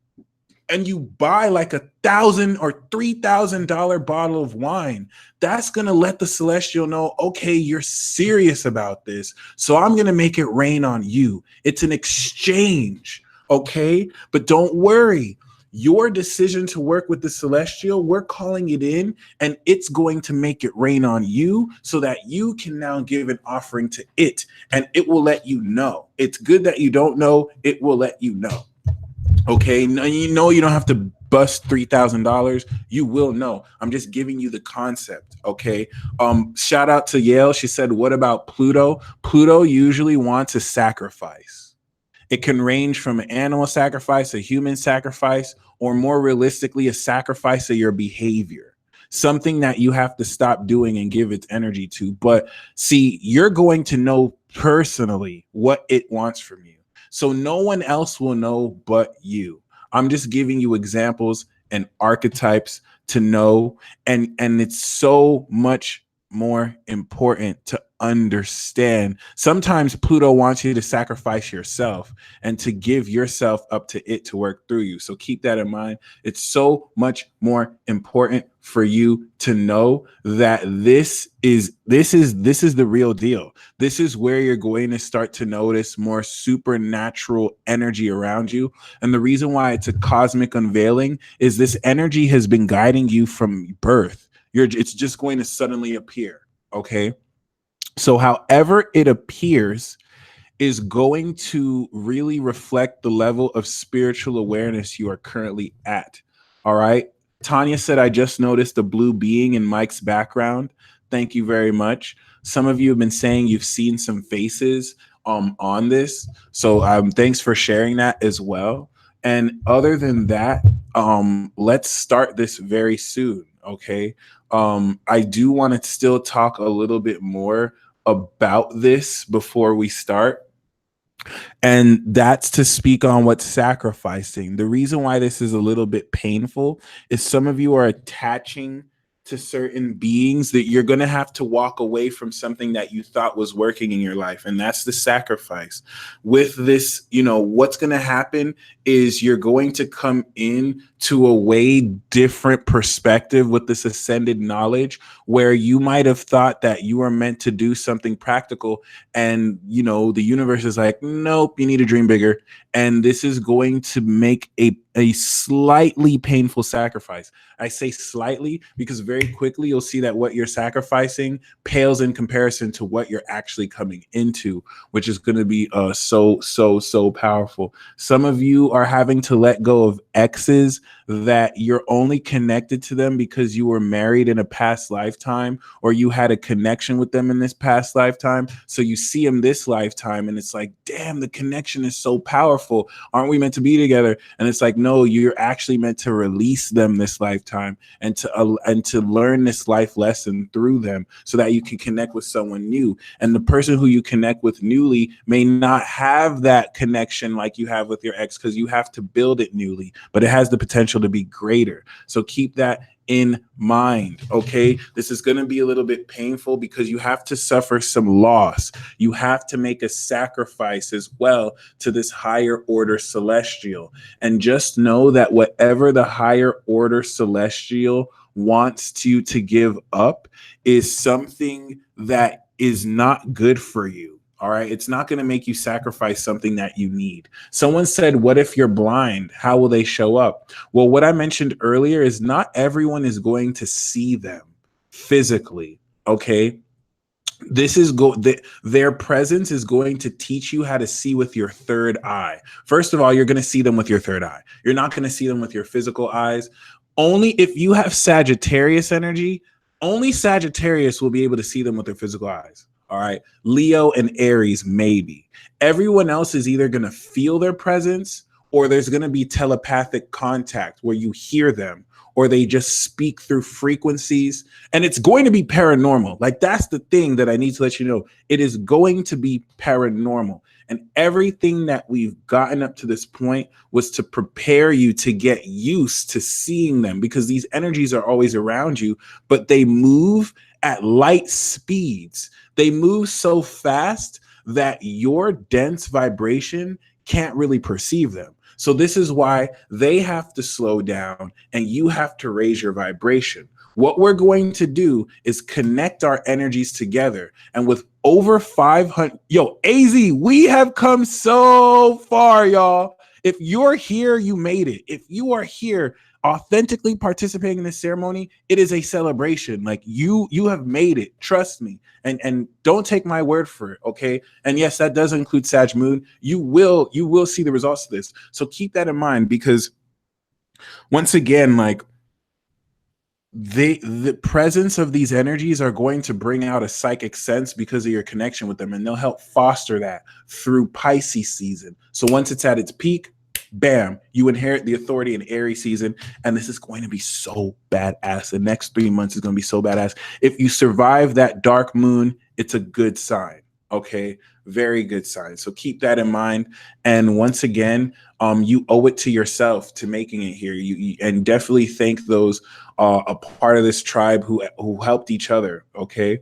and you buy like $1,000 or $3,000 bottle of wine, that's going to let the celestial know, okay, you're serious about this. So I'm going to make it rain on you. It's an exchange. Okay, but don't worry. Your decision to work with the celestial, we're calling it in, and it's going to make it rain on you so that you can now give an offering to it, and it will let you know. It's good that you don't know, it will let you know. Okay, no, you know you don't have to bust $3,000. You will know. I'm just giving you the concept. Okay. Shout out to Yale. She said, "What about Pluto?" Pluto usually wants a sacrifice. It can range from an animal sacrifice, a human sacrifice, or more realistically, a sacrifice of your behavior. Something that you have to stop doing and give its energy to. But see, you're going to know personally what it wants from you. So no one else will know but you. I'm just giving you examples and archetypes to know. And it's so much more important to understand. Sometimes Pluto wants you to sacrifice yourself and to give yourself up to it to work through you. So keep that in mind. It's so much more important for you to know that this is the real deal. This is where you're going to start to notice more supernatural energy around you. And the reason why it's a cosmic unveiling is this energy has been guiding you from birth. It's just going to suddenly appear. Okay. So, however it appears is going to really reflect the level of spiritual awareness you are currently at. All right. Tanya said, "I just noticed a blue being in Mike's background." Thank you very much. Some of you have been saying you've seen some faces on this. So thanks for sharing that as well. And other than that, let's start this very soon. Okay. I do want to still talk a little bit more about this before we start. And that's to speak on what's sacrificing. The reason why this is a little bit painful is some of you are attaching to certain beings that you're going to have to walk away from something that you thought was working in your life. And that's the sacrifice. With this, what's going to happen is you're going to come in to a way different perspective with this ascended knowledge where you might have thought that you were meant to do something practical, and the universe is like, nope, you need to dream bigger. And this is going to make a slightly painful sacrifice. I say slightly because very quickly you'll see that what you're sacrificing pales in comparison to what you're actually coming into, which is going to be so powerful. Some of you are having to let go of exes that you're only connected to them because you were married in a past lifetime, or you had a connection with them in this past lifetime. So you see them this lifetime and it's like, damn, the connection is so powerful. Aren't we meant to be together? And it's like, no, you're actually meant to release them this lifetime and to learn this life lesson through them so that you can connect with someone new. And the person who you connect with newly may not have that connection like you have with your ex, because you have to build it newly, but it has the potential to be greater. So keep that in mind. Okay, this is going to be a little bit painful because you have to suffer some loss. You have to make a sacrifice as well to this higher order celestial. And just know that whatever the higher order celestial wants you to give up is something that is not good for you. All right. It's not going to make you sacrifice something that you need. Someone said, what if you're blind? How will they show up? Well, what I mentioned earlier is not everyone is going to see them physically. Okay. Their presence is going to teach you how to see with your third eye. First of all, you're going to see them with your third eye. You're not going to see them with your physical eyes. Only if you have Sagittarius energy, only Sagittarius will be able to see them with their physical eyes. All right. Leo and Aries, maybe. Everyone else is either going to feel their presence, or there's going to be telepathic contact where you hear them, or they just speak through frequencies. And it's going to be paranormal. Like, that's the thing that I need to let you know. It is going to be paranormal. And everything that we've gotten up to this point was to prepare you to get used to seeing them, because these energies are always around you, but they move at light speeds. They move so fast that your dense vibration can't really perceive them. So this is why they have to slow down and you have to raise your vibration. What we're going to do is connect our energies together. And with over 500, AZ, we have come so far, y'all. If you're here, you made it. If you are here authentically participating in this ceremony, it is a celebration. Like you have made it. Trust me. And don't take my word for it, okay? And yes, that does include Sag Moon. You will see the results of this. So keep that in mind, because once again, like the presence of these energies are going to bring out a psychic sense because of your connection with them, and they'll help foster that through Pisces season. So once it's at its peak, bam, you inherit the authority in Aries season, and this is going to be so badass. The next 3 months is going to be so badass. If you survive that dark moon, it's a good sign. Okay, very good sign. So keep that in mind. And once again, you owe it to yourself to making it here. And definitely thank those a part of this tribe who helped each other. Okay.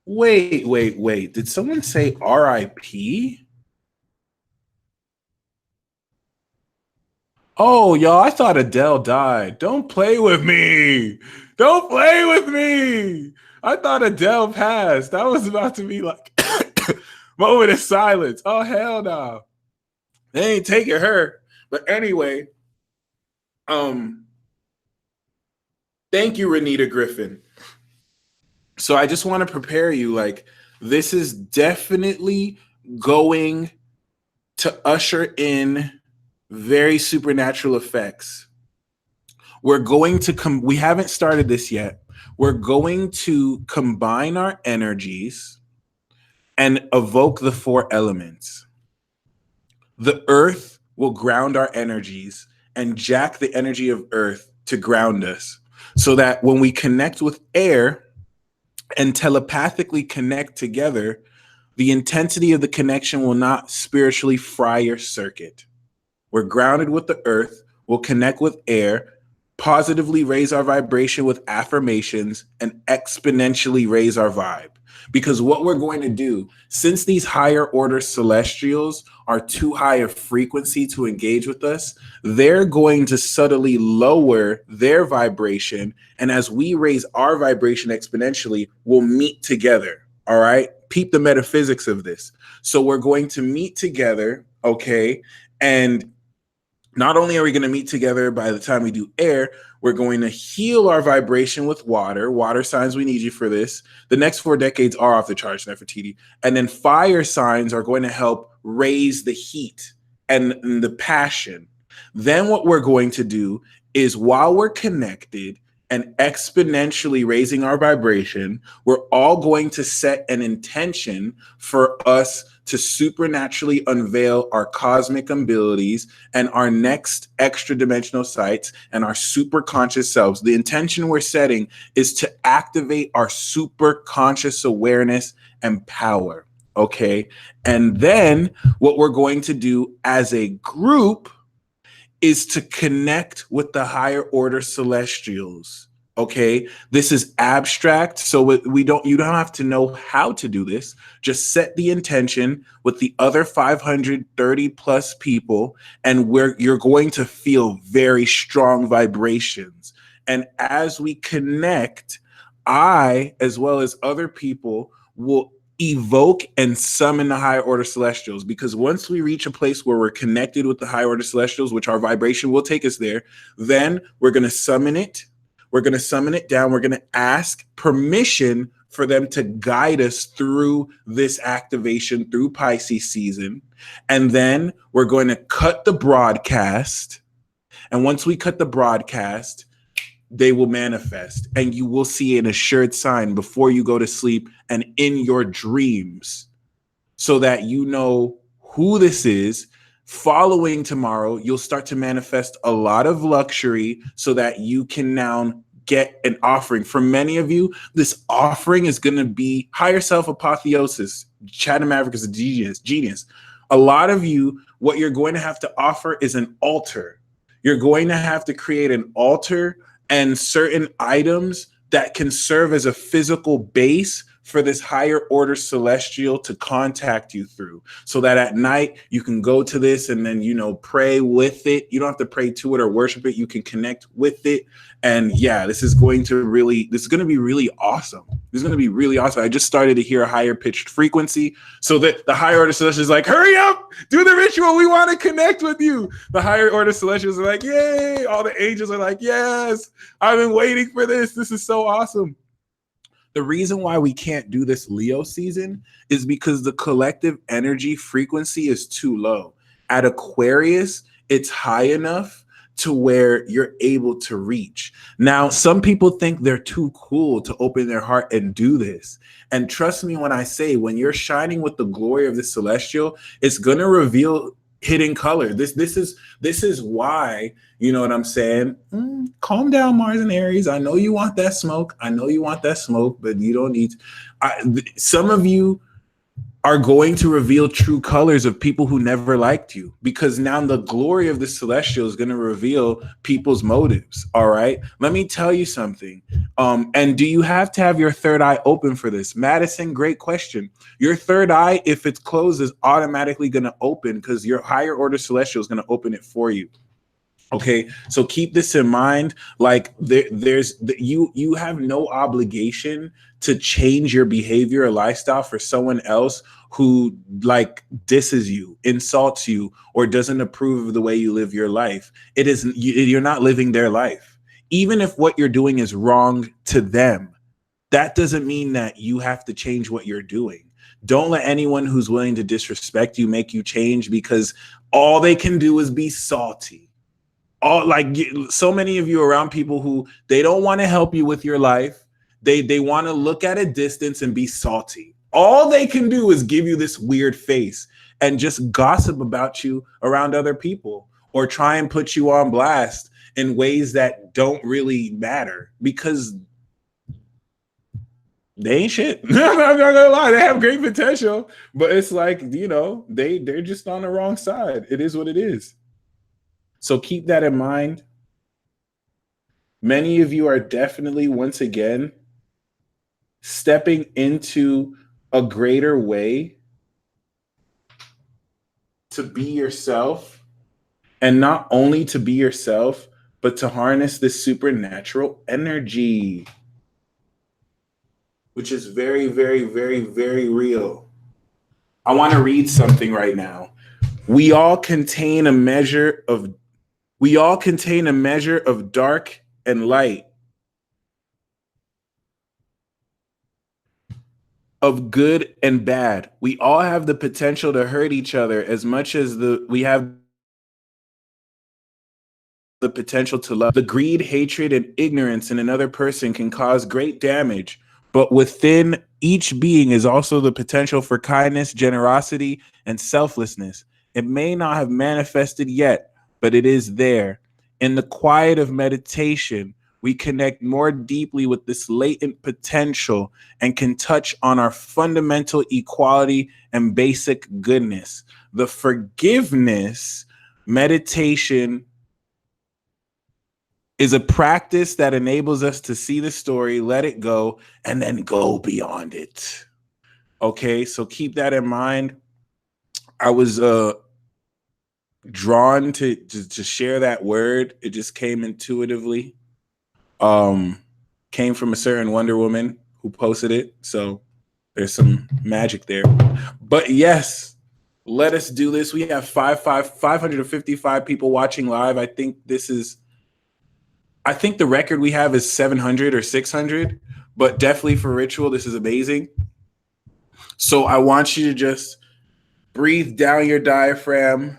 Wait. Did someone say R.I.P.? Oh, y'all, I thought Adele died. Don't play with me. Don't play with me. I thought Adele passed. That was about to be like moment of silence. Oh, hell no. They ain't taking her. But anyway, thank you, Renita Griffin. So I just want to prepare you. Like, this is definitely going to usher in very supernatural effects. We're going to we haven't started this yet. We're going to combine our energies and evoke the 4 elements. The earth will ground our energies and jack the energy of earth to ground us, so that when we connect with air and telepathically connect together, the intensity of the connection will not spiritually fry your circuit. We're grounded with the earth, we'll connect with air, positively raise our vibration with affirmations, and exponentially raise our vibe. Because what we're going to do, since these higher order celestials are too high a frequency to engage with us, they're going to subtly lower their vibration. And as we raise our vibration exponentially, we'll meet together. All right. Peep the metaphysics of this. So we're going to meet together. Okay. And not only are we going to meet together by the time we do air, we're going to heal our vibration with water. Water signs, we need you for this. The next 4 decades are off the charts, Nefertiti. And then fire signs are going to help raise the heat and the passion. Then what we're going to do is, while we're connected and exponentially raising our vibration, we're all going to set an intention for us to supernaturally unveil our cosmic abilities and our next extra dimensional sites and our super conscious selves. The intention we're setting is to activate our super conscious awareness and power. Okay. And then what we're going to do as a group is to connect with the higher order celestials. Okay, this is abstract, so you don't have to know how to do this. Just set the intention with the other 530 plus people, and you're going to feel very strong vibrations. And as we connect, I, as well as other people, will evoke and summon the higher order celestials, because once we reach a place where we're connected with the higher order celestials, which our vibration will take us there, then we're going to summon it. We're going to summon it down. We're going to ask permission for them to guide us through this activation through Pisces season. And then we're going to cut the broadcast. And once we cut the broadcast, they will manifest, and you will see an assured sign before you go to sleep and in your dreams, so that you know who this is. Following tomorrow, you'll start to manifest a lot of luxury so that you can now get an offering. For many of you, this offering is going to be higher self apotheosis. Chad Maverick is a genius. A lot of you, what you're going to have to offer is an altar. You're going to have to create an altar and certain items that can serve as a physical base for this higher order celestial to contact you through, so that at night you can go to this and then, pray with it. You don't have to pray to it or worship it. You can connect with it. And yeah, this is going to be really awesome. This is going to be really awesome. I just started to hear a higher pitched frequency, so that the higher order celestials is like, hurry up, do the ritual. We want to connect with you. The higher order celestials are like, yay. All the angels are like, yes, I've been waiting for this. This is so awesome. The reason why we can't do this Leo season is because the collective energy frequency is too low. At Aquarius, it's high enough to where you're able to reach. Now, some people think they're too cool to open their heart and do this. And trust me when I say, when you're shining with the glory of the celestial, it's going to reveal hidden color. This is why, you know what I'm saying? Calm down, Mars and Aries. I know you want that smoke. But you don't need some of you are going to reveal true colors of people who never liked you, because now the glory of the celestial is going to reveal people's motives. All right. Let me tell you something. And do you have to have your third eye open for this? Madison, great question. Your third eye, if it's closed, is automatically going to open because your higher order celestial is going to open it for you. Okay, so keep this in mind. Like you have no obligation to change your behavior or lifestyle for someone else who like disses you, insults you, or doesn't approve of the way you live your life. It isn't, you're not living their life. Even if what you're doing is wrong to them, that doesn't mean that you have to change what you're doing. Don't let anyone who's willing to disrespect you make you change, because all they can do is be salty. So many of you around people who they don't want to help you with your life. They want to look at a distance and be salty. All they can do is give you this weird face and just gossip about you around other people, or try and put you on blast in ways that don't really matter, because they ain't shit. I'm not gonna lie, they have great potential, but it's like, they're just on the wrong side. It is what it is. So keep that in mind. Many of you are definitely, once again, stepping into a greater way to be yourself, and not only to be yourself, but to harness this supernatural energy, which is very, very, very, very real. I want to read something right now. We all contain a measure of dark and light, of good and bad. We all have the potential to hurt each other as much as we have the potential to love. The greed, hatred, and ignorance in another person can cause great damage, but within each being is also the potential for kindness, generosity, and selflessness. It may not have manifested yet, but it is there. In the quiet of meditation, we connect more deeply with this latent potential and can touch on our fundamental equality and basic goodness. The forgiveness meditation is a practice that enables us to see the story, let it go, and then go beyond it. Okay, so keep that in mind. I was drawn to share that word. It just came intuitively. Came from a certain Wonder Woman who posted it, so there's some magic there. But yes, let us do this. We have 555 people watching live. I think the record we have is 700 or 600, but definitely for ritual, this is amazing. So I want you to just breathe down your diaphragm,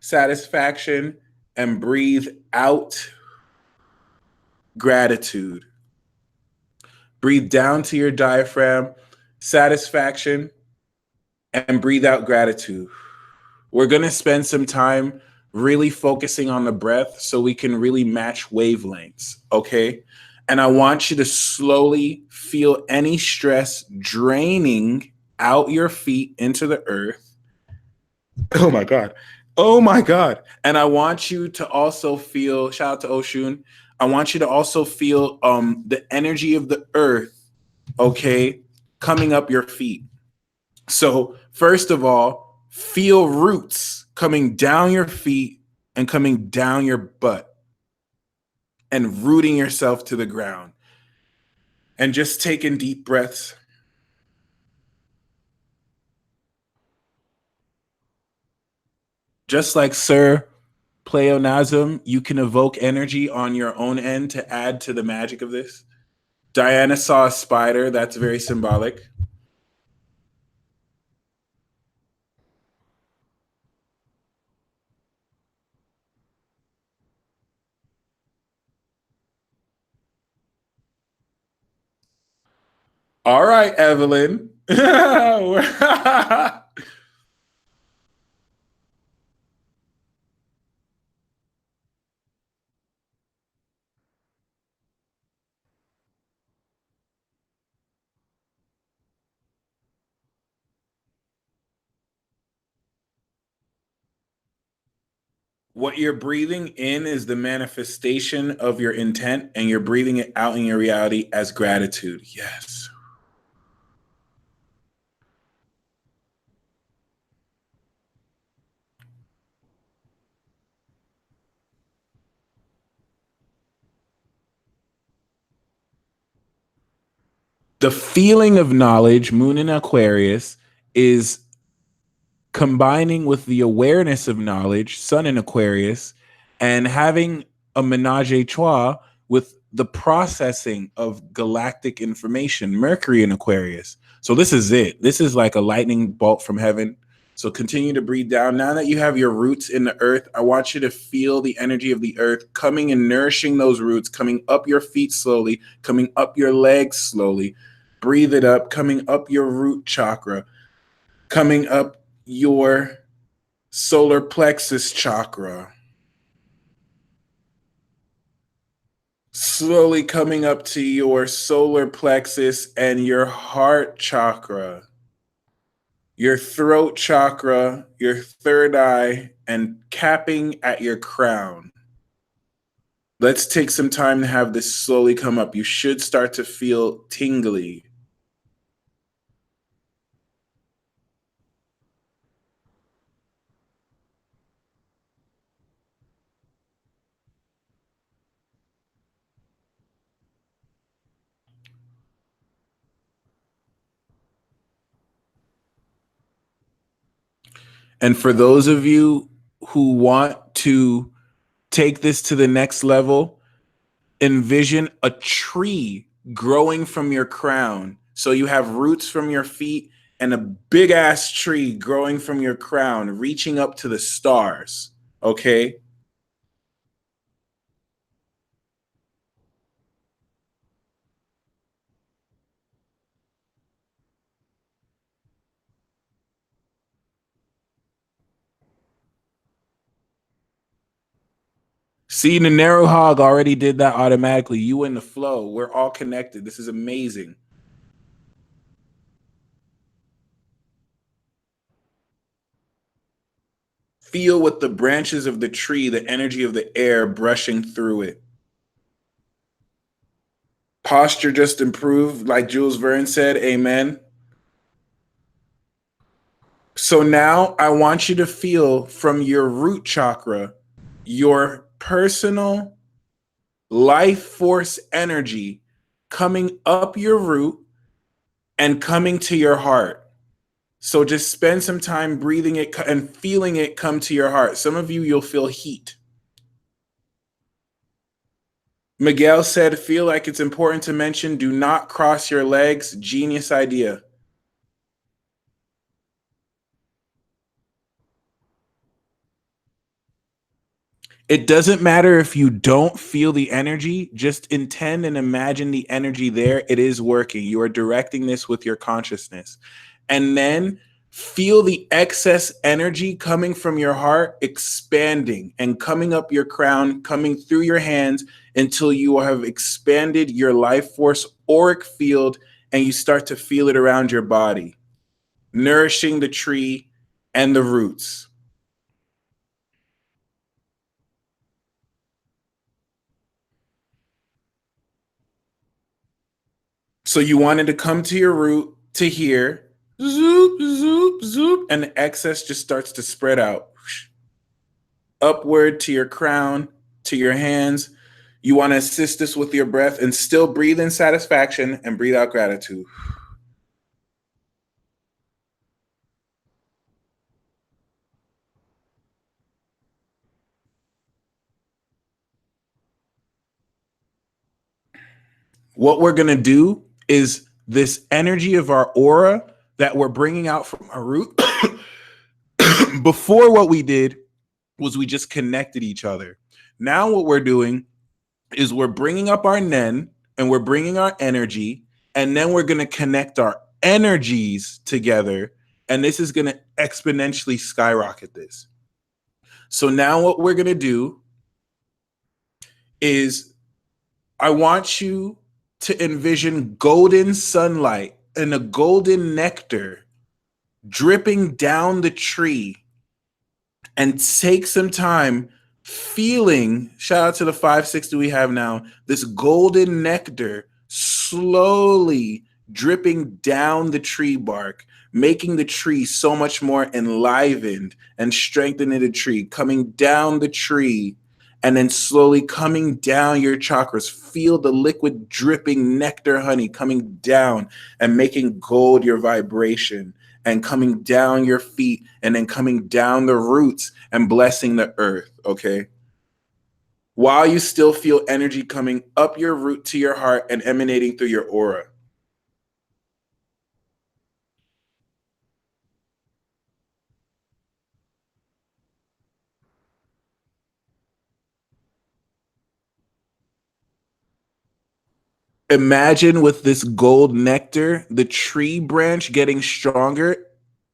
satisfaction, and breathe out gratitude. Breathe down to your diaphragm, satisfaction, and breathe out gratitude. We're going to spend some time really focusing on the breath so we can really match wavelengths, okay? And I want you to slowly feel any stress draining out your feet into the earth. Oh my God. And I want you to also feel, shout out to Oshun, I want you to also feel the energy of the earth okay, coming up your feet. So, first of all, feel roots coming down your feet and coming down your butt and rooting yourself to the ground. And just taking deep breaths. Just like Sir Pleonasm, you can evoke energy on your own end to add to the magic of this. Diana saw a spider. That's very symbolic. All right, Evelyn. What you're breathing in is the manifestation of your intent, and you're breathing it out in your reality as gratitude. Yes. The feeling of knowledge, Moon in Aquarius, is combining with the awareness of knowledge, Sun in Aquarius, and having a menage a trois with the processing of galactic information, Mercury in Aquarius. So this is it. This is like a lightning bolt from heaven. So continue to breathe down. Now that you have your roots in the earth, I want you to feel the energy of the earth coming and nourishing those roots, coming up your feet slowly, coming up your legs slowly. Breathe it up, coming up your root chakra, coming up your solar plexus chakra, slowly coming up to your solar plexus and your heart chakra, your throat chakra, your third eye, and capping at your crown. Let's take some time to have this slowly come up. You should start to feel tingly. And for those of you who want to take this to the next level, envision a tree growing from your crown. So you have roots from your feet and a big ass tree growing from your crown, reaching up to the stars. Okay. See, the narrow hog already did that automatically. You in the flow. We're all connected. This is amazing. Feel with the branches of the tree, the energy of the air brushing through it. Posture just improved, like Jules Verne said. Amen. So now I want you to feel from your root chakra, your personal life force energy coming up your root and coming to your heart. So just spend some time breathing it and feeling it come to your heart. Some of you, you'll feel heat. Miguel said, feel like it's important to mention, do not cross your legs. Genius idea. It doesn't matter if you don't feel the energy, just intend and imagine the energy there. It is working. You are directing this with your consciousness. And then feel the excess energy coming from your heart, expanding and coming up your crown, coming through your hands until you have expanded your life force auric field and you start to feel it around your body, nourishing the tree and the roots. So you wanted to come to your root to here, zoop, zoop, zoop, and the excess just starts to spread out upward to your crown, to your hands. You want to assist this with your breath and still breathe in satisfaction and breathe out gratitude. What we're going to do is this energy of our aura that we're bringing out from our root. Before, what we did was we just connected each other. Now what we're doing is we're bringing up our nen and we're bringing our energy, and then we're going to connect our energies together, and this is going to exponentially skyrocket this. So now what we're going to do is I want you to envision golden sunlight and a golden nectar dripping down the tree, and take some time feeling, shout out to the 560 we have now, this golden nectar slowly dripping down the tree bark, making the tree so much more enlivened and strengthening the tree, coming down the tree, and then slowly coming down your chakras. Feel the liquid dripping nectar honey coming down and making gold your vibration, and coming down your feet, and then coming down the roots and blessing the earth, okay? While you still feel energy coming up your root to your heart and emanating through your aura. Imagine with this gold nectar, the tree branch getting stronger.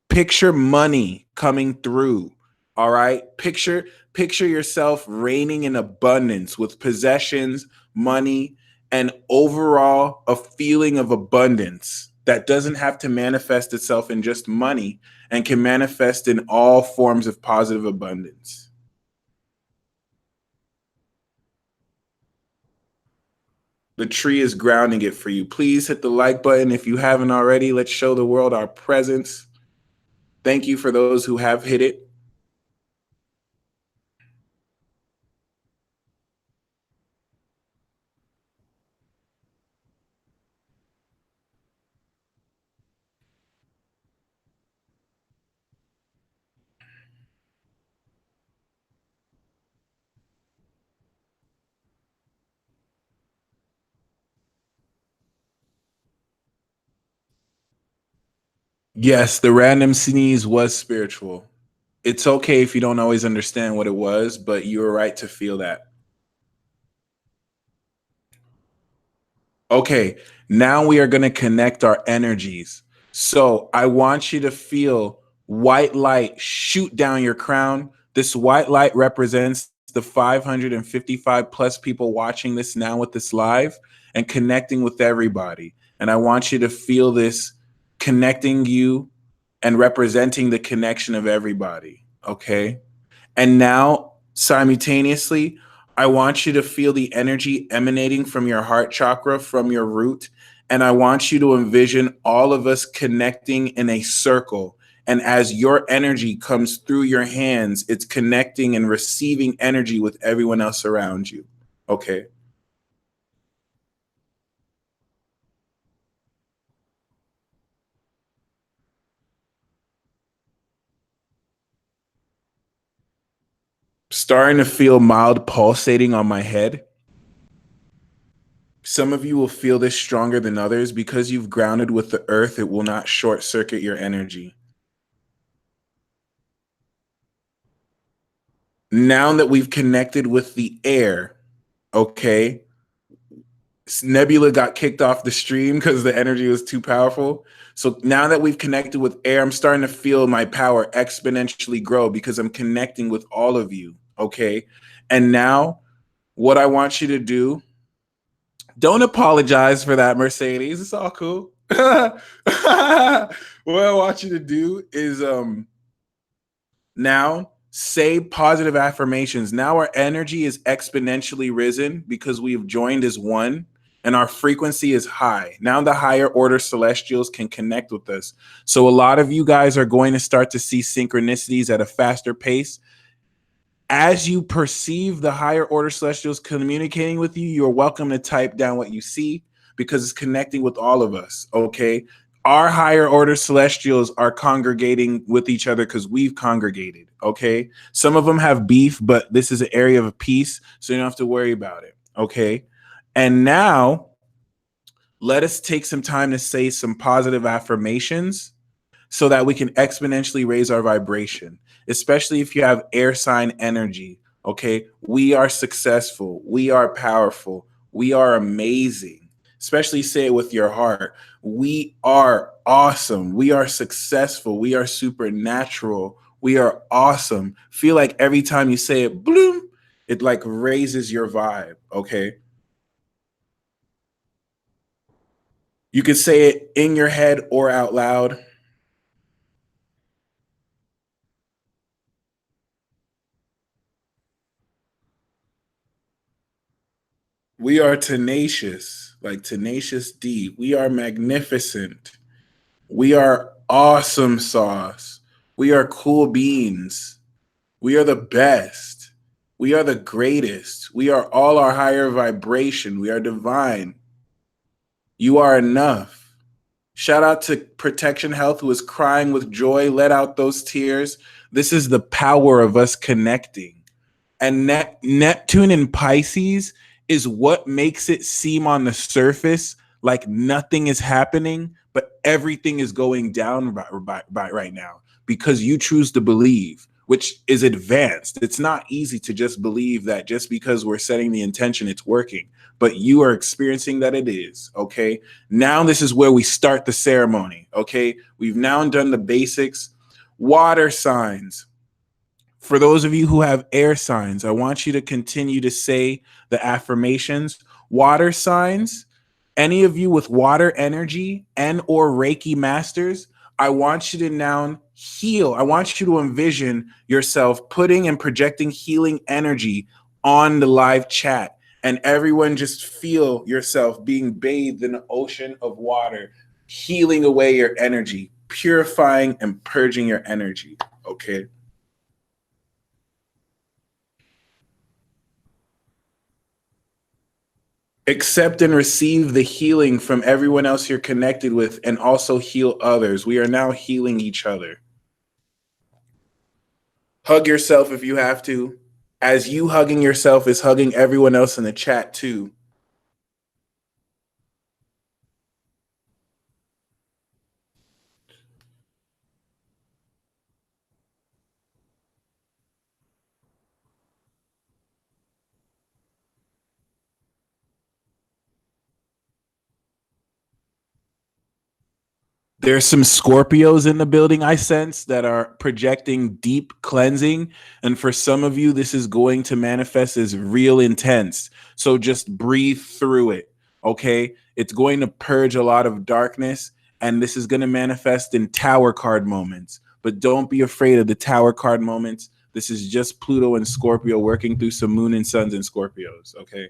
Picture money coming through. All right. Picture yourself reigning in abundance with possessions, money, and overall a feeling of abundance that doesn't have to manifest itself in just money and can manifest in all forms of positive abundance. The tree is grounding it for you. Please hit the like button if you haven't already. Let's show the world our presence. Thank you for those who have hit it. Yes, the random sneeze was spiritual. It's okay if you don't always understand what it was, but you were right to feel that. Okay, now we are going to connect our energies. So I want you to feel white light shoot down your crown. This white light represents the 555 plus people watching this now with this live and connecting with everybody. And I want you to feel this connecting you and representing the connection of everybody. Okay. And now, simultaneously, I want you to feel the energy emanating from your heart chakra, from your root. And I want you to envision all of us connecting in a circle. And as your energy comes through your hands, it's connecting and receiving energy with everyone else around you. Okay. Starting to feel mild pulsating on my head. Some of you will feel this stronger than others. Because you've grounded with the earth, it will not short circuit your energy. Now that we've connected with the air, okay, Nebula got kicked off the stream because the energy was too powerful. So now that we've connected with air, I'm starting to feel my power exponentially grow because I'm connecting with all of you, okay? And now what I want you to do, don't apologize for that, Mercedes. It's all cool. What I want you to do is now say positive affirmations. Now our energy is exponentially risen because we have joined as one. and our frequency is high. Now the higher order celestials can connect with us. So a lot of you guys are going to start to see synchronicities at a faster pace. As you perceive the higher order celestials communicating with you, you're welcome to type down what you see because it's connecting with all of us, okay? Our higher order celestials are congregating with each other because we've congregated, okay? Some of them have beef, but this is an area of peace, so you don't have to worry about it, okay? And now, let us take some time to say some positive affirmations so that we can exponentially raise our vibration, especially if you have air sign energy. Okay. We are successful. We are powerful. We are amazing. Especially say it with your heart. We are awesome. We are successful. We are supernatural. We are awesome. Feel like every time you say it, bloom, it like raises your vibe. Okay. You can say it in your head or out loud. We are tenacious, like tenacious D. We are magnificent. We are awesome sauce. We are cool beans. We are the best. We are the greatest. We are all our higher vibration. We are divine. You are enough. Shout out to Protection Health, who is crying with joy. Let out those tears. This is the power of us connecting. And Neptune in Pisces is what makes it seem on the surface like nothing is happening, but everything is going down by right now because you choose to believe, which is advanced. It's not easy to just believe that just because we're setting the intention, it's working, but you are experiencing that it is. Okay. Now this is where we start the ceremony. Okay. We've now done the basics. Water signs. For those of you who have air signs, I want you to continue to say the affirmations. Water signs, any of you with water energy and or Reiki masters, I want you to now heal. I want you to envision yourself putting and projecting healing energy on the live chat, and everyone just feel yourself being bathed in an ocean of water, healing away your energy, purifying and purging your energy. Okay. Accept and receive the healing from everyone else you're connected with and also heal others. We are now healing each other. Hug yourself if you have to. As you hugging yourself is hugging everyone else in the chat too. There's some Scorpios in the building, I sense, that are projecting deep cleansing. And for some of you, this is going to manifest as real intense. So just breathe through it. Okay. It's going to purge a lot of darkness. And this is going to manifest in tower card moments. But don't be afraid of the tower card moments. This is just Pluto and Scorpio working through some moon and suns and Scorpios. Okay.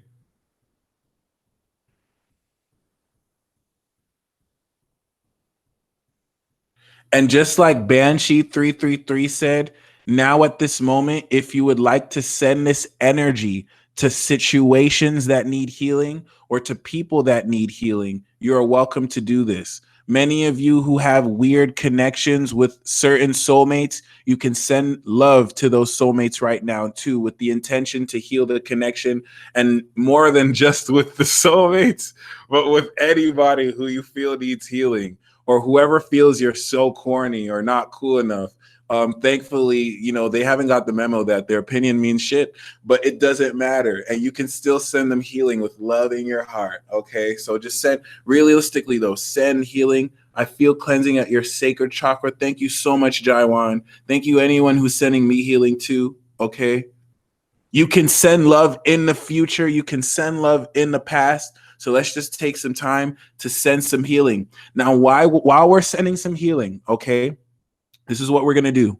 And just like Banshee 333 said, now at this moment, if you would like to send this energy to situations that need healing or to people that need healing, you are welcome to do this. Many of you who have weird connections with certain soulmates, you can send love to those soulmates right now, too, with the intention to heal the connection. And more than just with the soulmates, but with anybody who you feel needs healing, or whoever feels you're so corny or not cool enough. Thankfully, you know, they haven't got the memo that their opinion means shit, but it doesn't matter. And you can still send them healing with love in your heart. Okay. So just send, realistically though, send healing. I feel cleansing at your sacred chakra. Thank you so much, Jaiwan. Thank you, anyone who's sending me healing too. Okay. You can send love in the future. You can send love in the past. So let's just take some time to send some healing. Now, while we're sending some healing, okay, this is what we're going to do.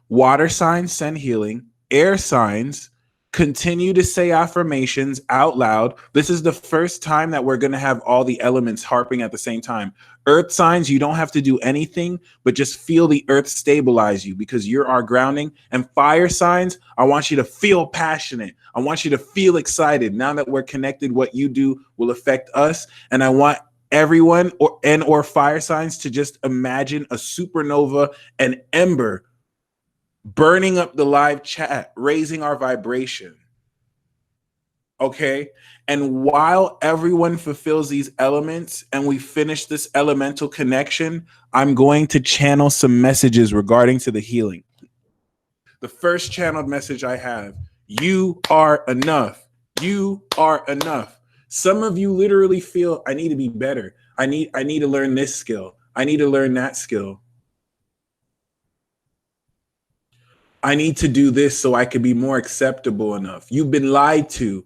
Water signs send healing. Air signs Continue to say affirmations out loud. This is the first time that we're going to have all the elements harping at the same time. Earth signs, you don't have to do anything, but just feel the earth stabilize you because you're our grounding. And fire signs, I want you to feel passionate. I want you to feel excited. Now that we're connected, what you do will affect us. And I want everyone or fire signs to just imagine a supernova, an ember burning up the live chat, raising our vibration. Okay. And while everyone fulfills these elements and we finish this elemental connection, I'm going to channel some messages regarding to the healing. The first channeled message I have, you are enough. You are enough. Some of you literally feel I need to be better. I need to learn this skill. I need to learn that skill. I need to do this so I can be more acceptable enough. You've been lied to.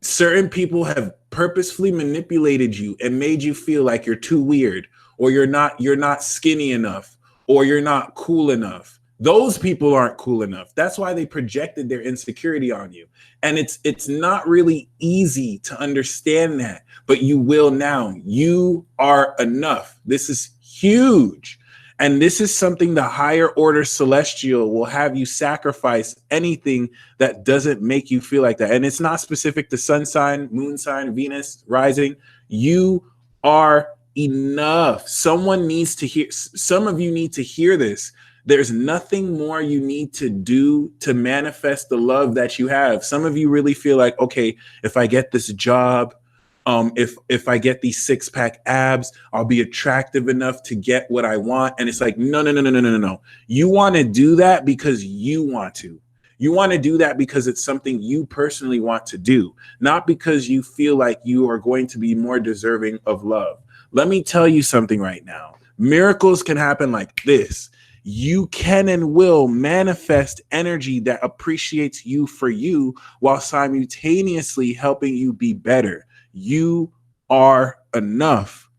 Certain people have purposefully manipulated you and made you feel like you're too weird, or you're not skinny enough, or you're not cool enough. Those people aren't cool enough. That's why they projected their insecurity on you. And it's not really easy to understand that, but you will now. You are enough. This is huge. And this is something the higher order celestial will have you sacrifice anything that doesn't make you feel like that. And it's not specific to sun sign, moon sign, Venus, rising. You are enough. Someone needs to hear. Some of you need to hear this. There's nothing more you need to do to manifest the love that you have. Some of you really feel like, okay, if I get this job, if I get these 6-pack abs, I'll be attractive enough to get what I want. And it's like, no. You want to do that because you want to. You want to do that because it's something you personally want to do, not because you feel like you are going to be more deserving of love. Let me tell you something right now. Miracles can happen like this. You can and will manifest energy that appreciates you for you while simultaneously helping you be better. You are enough.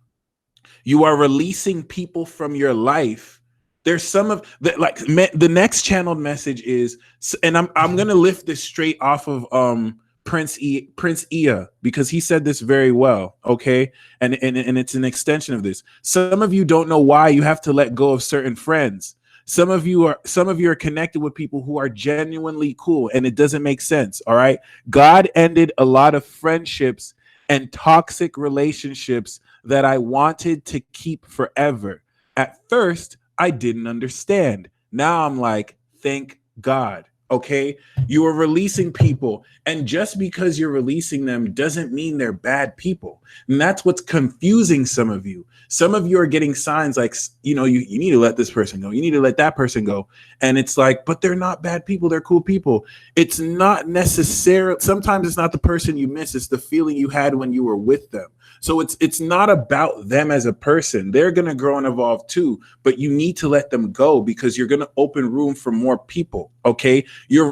You are releasing people from your life. There's some of that, like the next channeled message is, and I'm gonna lift this straight off of Prince Ea, because he said this very well. Okay, and it's an extension of this. Some of you don't know why you have to let go of certain friends. Some of you are connected with people who are genuinely cool, and it doesn't make sense. All right, God ended a lot of friendships and toxic relationships that I wanted to keep forever. At first, I didn't understand. Now I'm like, thank God. Okay, you are releasing people, and just because you're releasing them doesn't mean they're bad people. And that's what's confusing some of you. Some of you are getting signs like, you need to let this person go. You need to let that person go. And it's like, but they're not bad people. They're cool people. It's not necessarily, sometimes it's not the person you miss. It's the feeling you had when you were with them. So it's not about them as a person. They're going to grow and evolve too, but you need to let them go because you're going to open room for more people. Okay.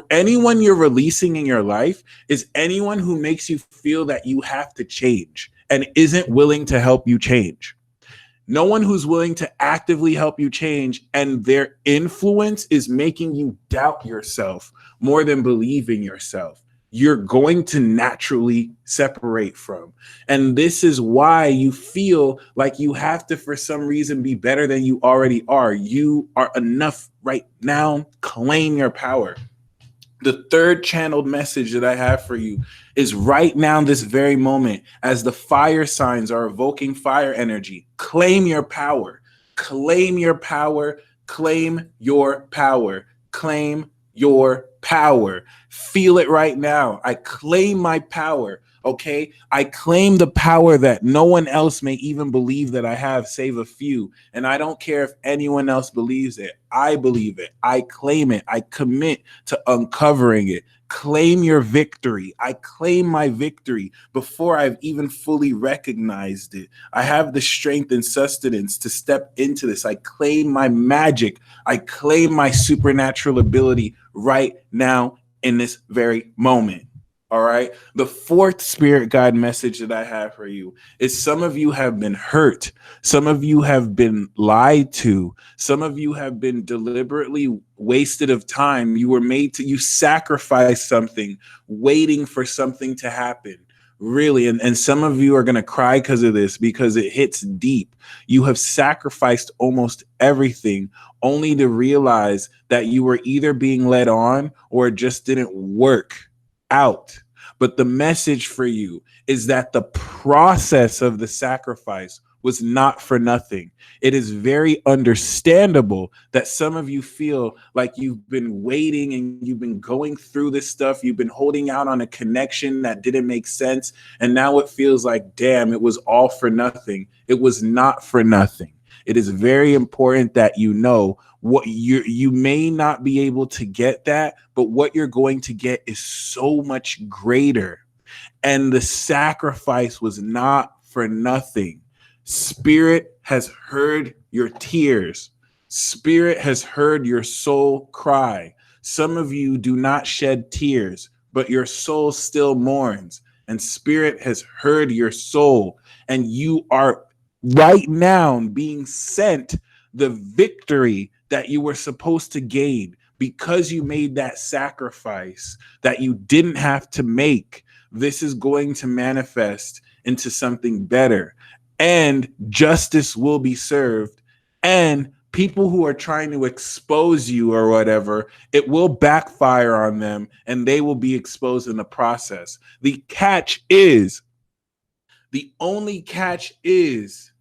Anyone you're releasing in your life is anyone who makes you feel that you have to change and isn't willing to help you change. No one who's willing to actively help you change, and their influence is making you doubt yourself more than believe in yourself. You're going to naturally separate from. And this is why you feel like you have to, for some reason, be better than you already are. You are enough right now. Claim your power. The third channeled message that I have for you is right now, this very moment, as the fire signs are evoking fire energy, claim your power. Claim your power. Claim your power. Claim your power. Feel it right now. I claim my power. Okay. I claim the power that no one else may even believe that I have, save a few. And I don't care if anyone else believes it. I believe it. I claim it. I commit to uncovering it. Claim your victory. I claim my victory before I've even fully recognized it. I have the strength and sustenance to step into this. I claim my magic. I claim my supernatural ability right now in this very moment. All right. The fourth spirit guide message that I have for you is some of you have been hurt. Some of you have been lied to. Some of you have been deliberately wasted of time. You were made to, you sacrifice something, waiting for something to happen. Really. And some of you are going to cry because of this, because it hits deep. You have sacrificed almost everything only to realize that you were either being led on or it just didn't work out. But the message for you is that the process of the sacrifice was not for nothing. It is very understandable that some of you feel like you've been waiting and you've been going through this stuff. You've been holding out on a connection that didn't make sense. And now it feels like, damn, it was all for nothing. It was not for nothing. It is very important that you know what you may not be able to get that, but what you're going to get is so much greater. And the sacrifice was not for nothing. Spirit has heard your tears. Spirit has heard your soul cry. Some of you do not shed tears, but your soul still mourns. And Spirit has heard your soul. And you are right now being sent the victory that you were supposed to gain because you made that sacrifice that you didn't have to make. This is going to manifest into something better, and justice will be served. And people who are trying to expose you or whatever, it will backfire on them and they will be exposed in the process. The only catch is,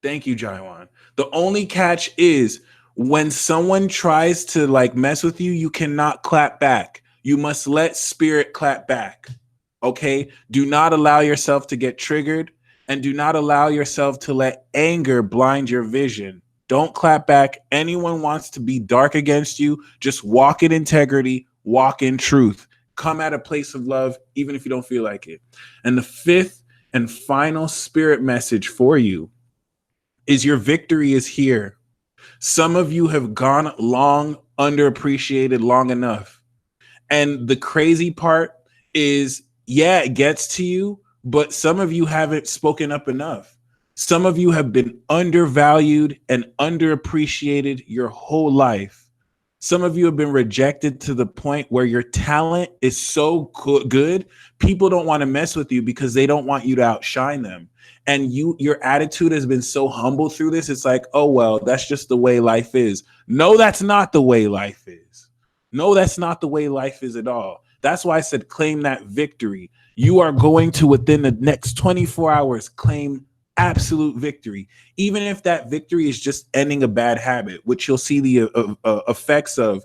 thank you, Jaiwan. The only catch is when someone tries to like mess with you, you cannot clap back. You must let spirit clap back. Okay? Do not allow yourself to get triggered, and do not allow yourself to let anger blind your vision. Don't clap back. Anyone wants to be dark against you, just walk in integrity, walk in truth. Come at a place of love, even if you don't feel like it. And the fifth and final spirit message for you is your victory is here. Some of you have gone long underappreciated long enough. And the crazy part is, yeah, it gets to you, but some of you haven't spoken up enough. Some of you have been undervalued and underappreciated your whole life. Some of you have been rejected to the point where your talent is so good, people don't want to mess with you because they don't want you to outshine them. And your attitude has been so humble through this. It's like, oh, well, that's just the way life is. No, that's not the way life is. No, that's not the way life is at all. That's why I said claim that victory. You are going to, within the next 24 hours, claim absolute victory, even if that victory is just ending a bad habit, which you'll see the effects of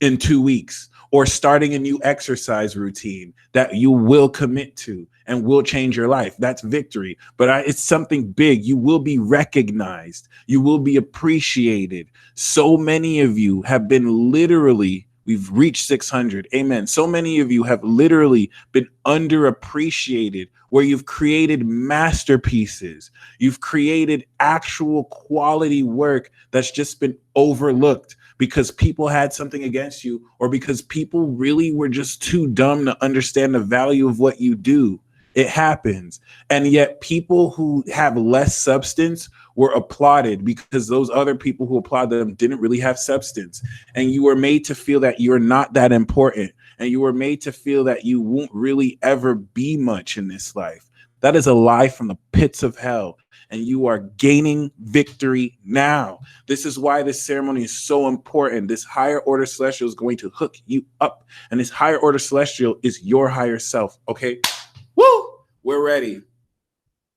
in 2 weeks, or starting a new exercise routine that you will commit to and will change your life. That's victory. But it's something big. You will be recognized. You will be appreciated. So many of you have been literally, we've reached 600. Amen. So many of you have literally been underappreciated, where you've created masterpieces. You've created actual quality work that's just been overlooked because people had something against you, or because people really were just too dumb to understand the value of what you do. It happens. And yet people who have less substance were applauded because those other people who applauded them didn't really have substance. And you were made to feel that you're not that important. And you were made to feel that you won't really ever be much in this life. That is a lie from the pits of hell. And you are gaining victory now. This is why this ceremony is so important. This higher order celestial is going to hook you up. And this higher order celestial is your higher self. Okay? Woo! We're ready.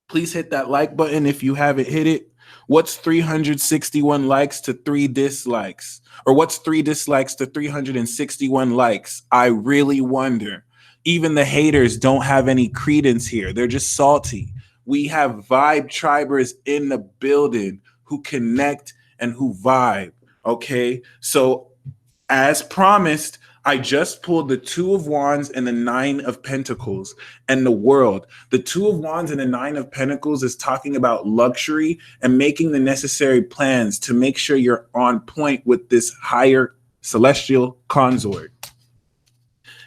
Please hit that like button if you haven't hit it. What's 361 likes to 3 dislikes? Or what's 3 dislikes to 361 likes? I really wonder. Even the haters don't have any credence here. They're just salty. We have vibe tribers in the building who connect and who vibe. Okay. So as promised, I just pulled the 2 of Wands and the 9 of Pentacles and the world. The 2 of Wands and the 9 of Pentacles is talking about luxury and making the necessary plans to make sure you're on point with this higher celestial consort.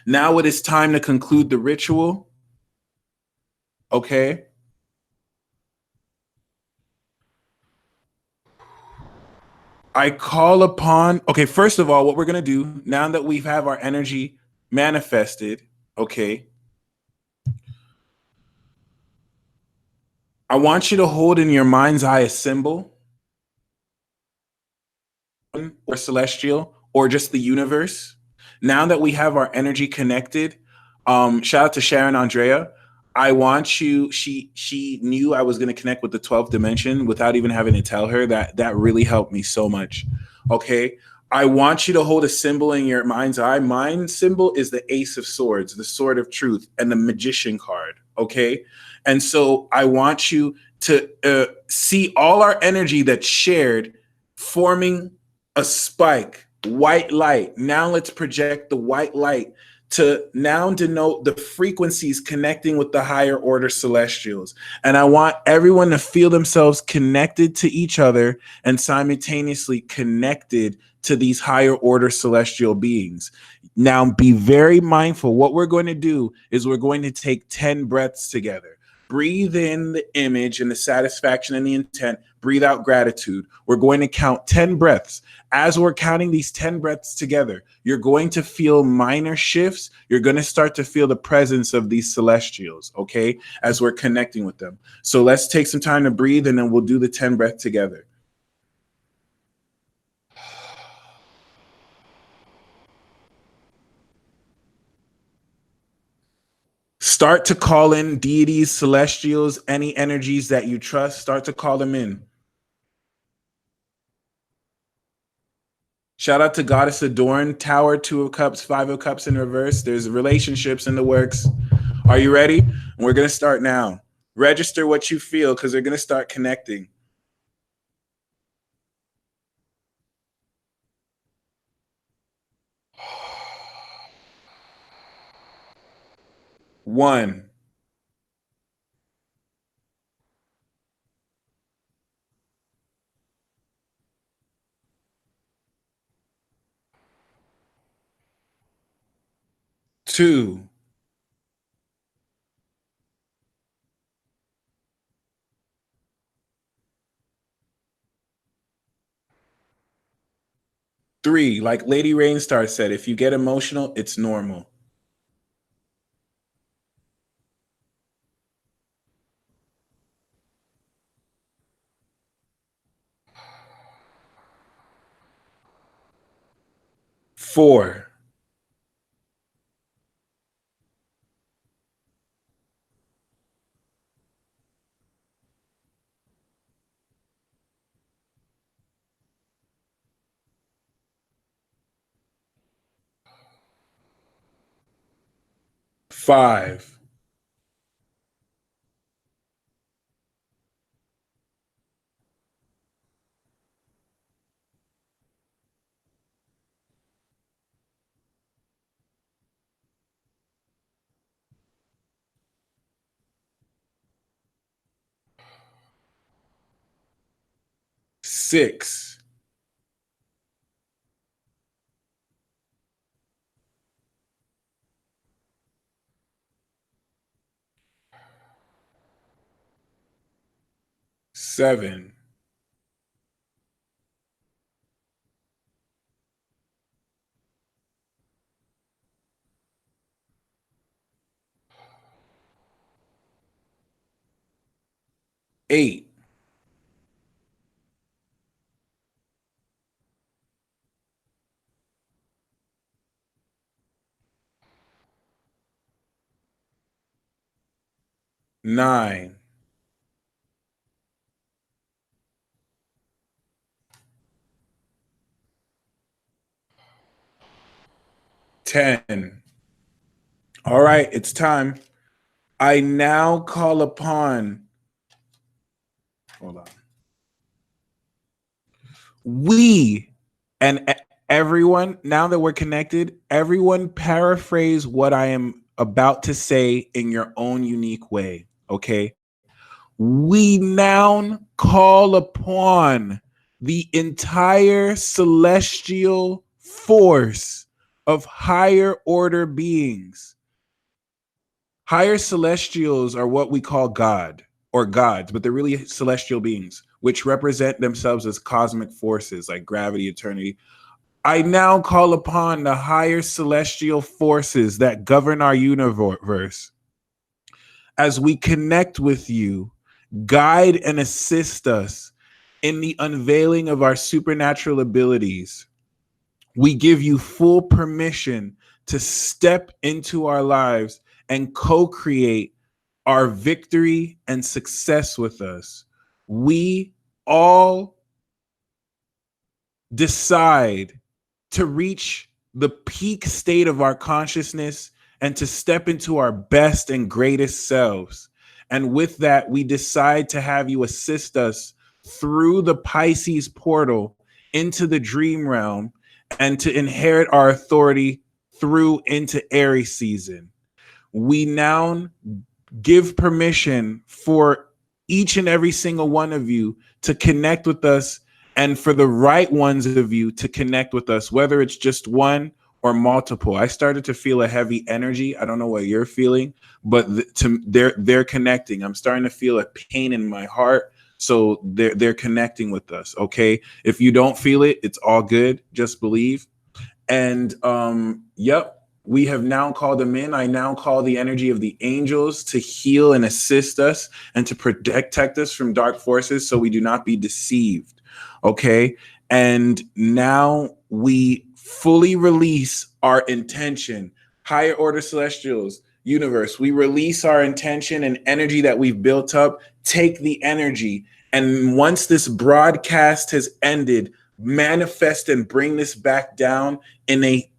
Now it is time to conclude the ritual. Okay. I call upon, okay, first of all, what we're going to do now that we have our energy manifested, okay, I want you to hold in your mind's eye a symbol or celestial or just the universe. Now that we have our energy connected, shout out to Sharon Andrea. I want you. She knew I was going to connect with the 12th dimension without even having to tell her. That really helped me so much. Okay, I want you to hold a symbol in your mind's eye. Mine symbol is the Ace of Swords, the Sword of Truth, and the Magician card. Okay, and so I want you to see all our energy that's shared, forming a spike, white light. Now let's project the white light to now denote the frequencies connecting with the higher order celestials. And I want everyone to feel themselves connected to each other and simultaneously connected to these higher order celestial beings. Now be very mindful. What we're going to do is we're going to take 10 breaths together. Breathe in the image and the satisfaction and the intent. Breathe out gratitude. We're going to count 10 breaths. As we're counting these 10 breaths together, you're going to feel minor shifts. You're going to start to feel the presence of these celestials, okay, as we're connecting with them. So let's take some time to breathe, and then we'll do the 10 breaths together. Start to call in deities, celestials, any energies that you trust. Start to call them in. Shout out to Goddess Adorn, Tower, 2 of Cups, 5 of Cups in reverse. There's relationships in the works. Are you ready? We're going to start now. Register what you feel because they're going to start connecting. One. Two. Three. Like Lady Rainstar said, if you get emotional, it's normal. Four. Five. Six. Seven. 8. 9. 10. All right, it's time. I now call upon, hold on. We and everyone, now that we're connected, everyone paraphrase what I am about to say in your own unique way. Okay. We now call upon the entire celestial force of higher order beings. Higher celestials are what we call God or gods, but they're really celestial beings, which represent themselves as cosmic forces like gravity, eternity. I now call upon the higher celestial forces that govern our universe as we connect with you, guide and assist us in the unveiling of our supernatural abilities. We give you full permission to step into our lives and co-create our victory and success with us. We all decide to reach the peak state of our consciousness and to step into our best and greatest selves. And with that, we decide to have you assist us through the Pisces portal into the dream realm and to inherit our authority through into Aries season. We now give permission for each and every single one of you to connect with us, and for the right ones of you to connect with us, whether it's just one or multiple. I started to feel a heavy energy. I don't know what you're feeling, but they're connecting. I'm starting to feel a pain in my heart. So they're connecting with us. Okay. If you don't feel it, it's all good. Just believe. And yep. We have now called them in. I now call the energy of the angels to heal and assist us and to protect us from dark forces so we do not be deceived. Okay. And now we fully release our intention. Higher order celestials, universe, we release our intention and energy that we've built up. Take the energy. And once this broadcast has ended, manifest and bring this back down in a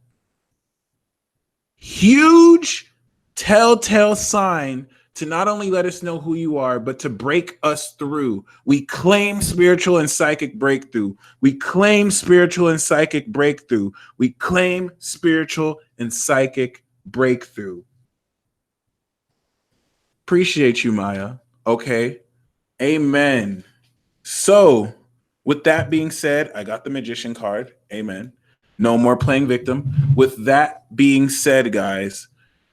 huge telltale sign to not only let us know who you are, but to break us through. We claim spiritual and psychic breakthrough. We claim spiritual and psychic breakthrough. We claim spiritual and psychic breakthrough. Appreciate you, Maya. Okay. Amen. So, with that being said, I got the magician card. Amen. No more playing victim. With that being said, guys,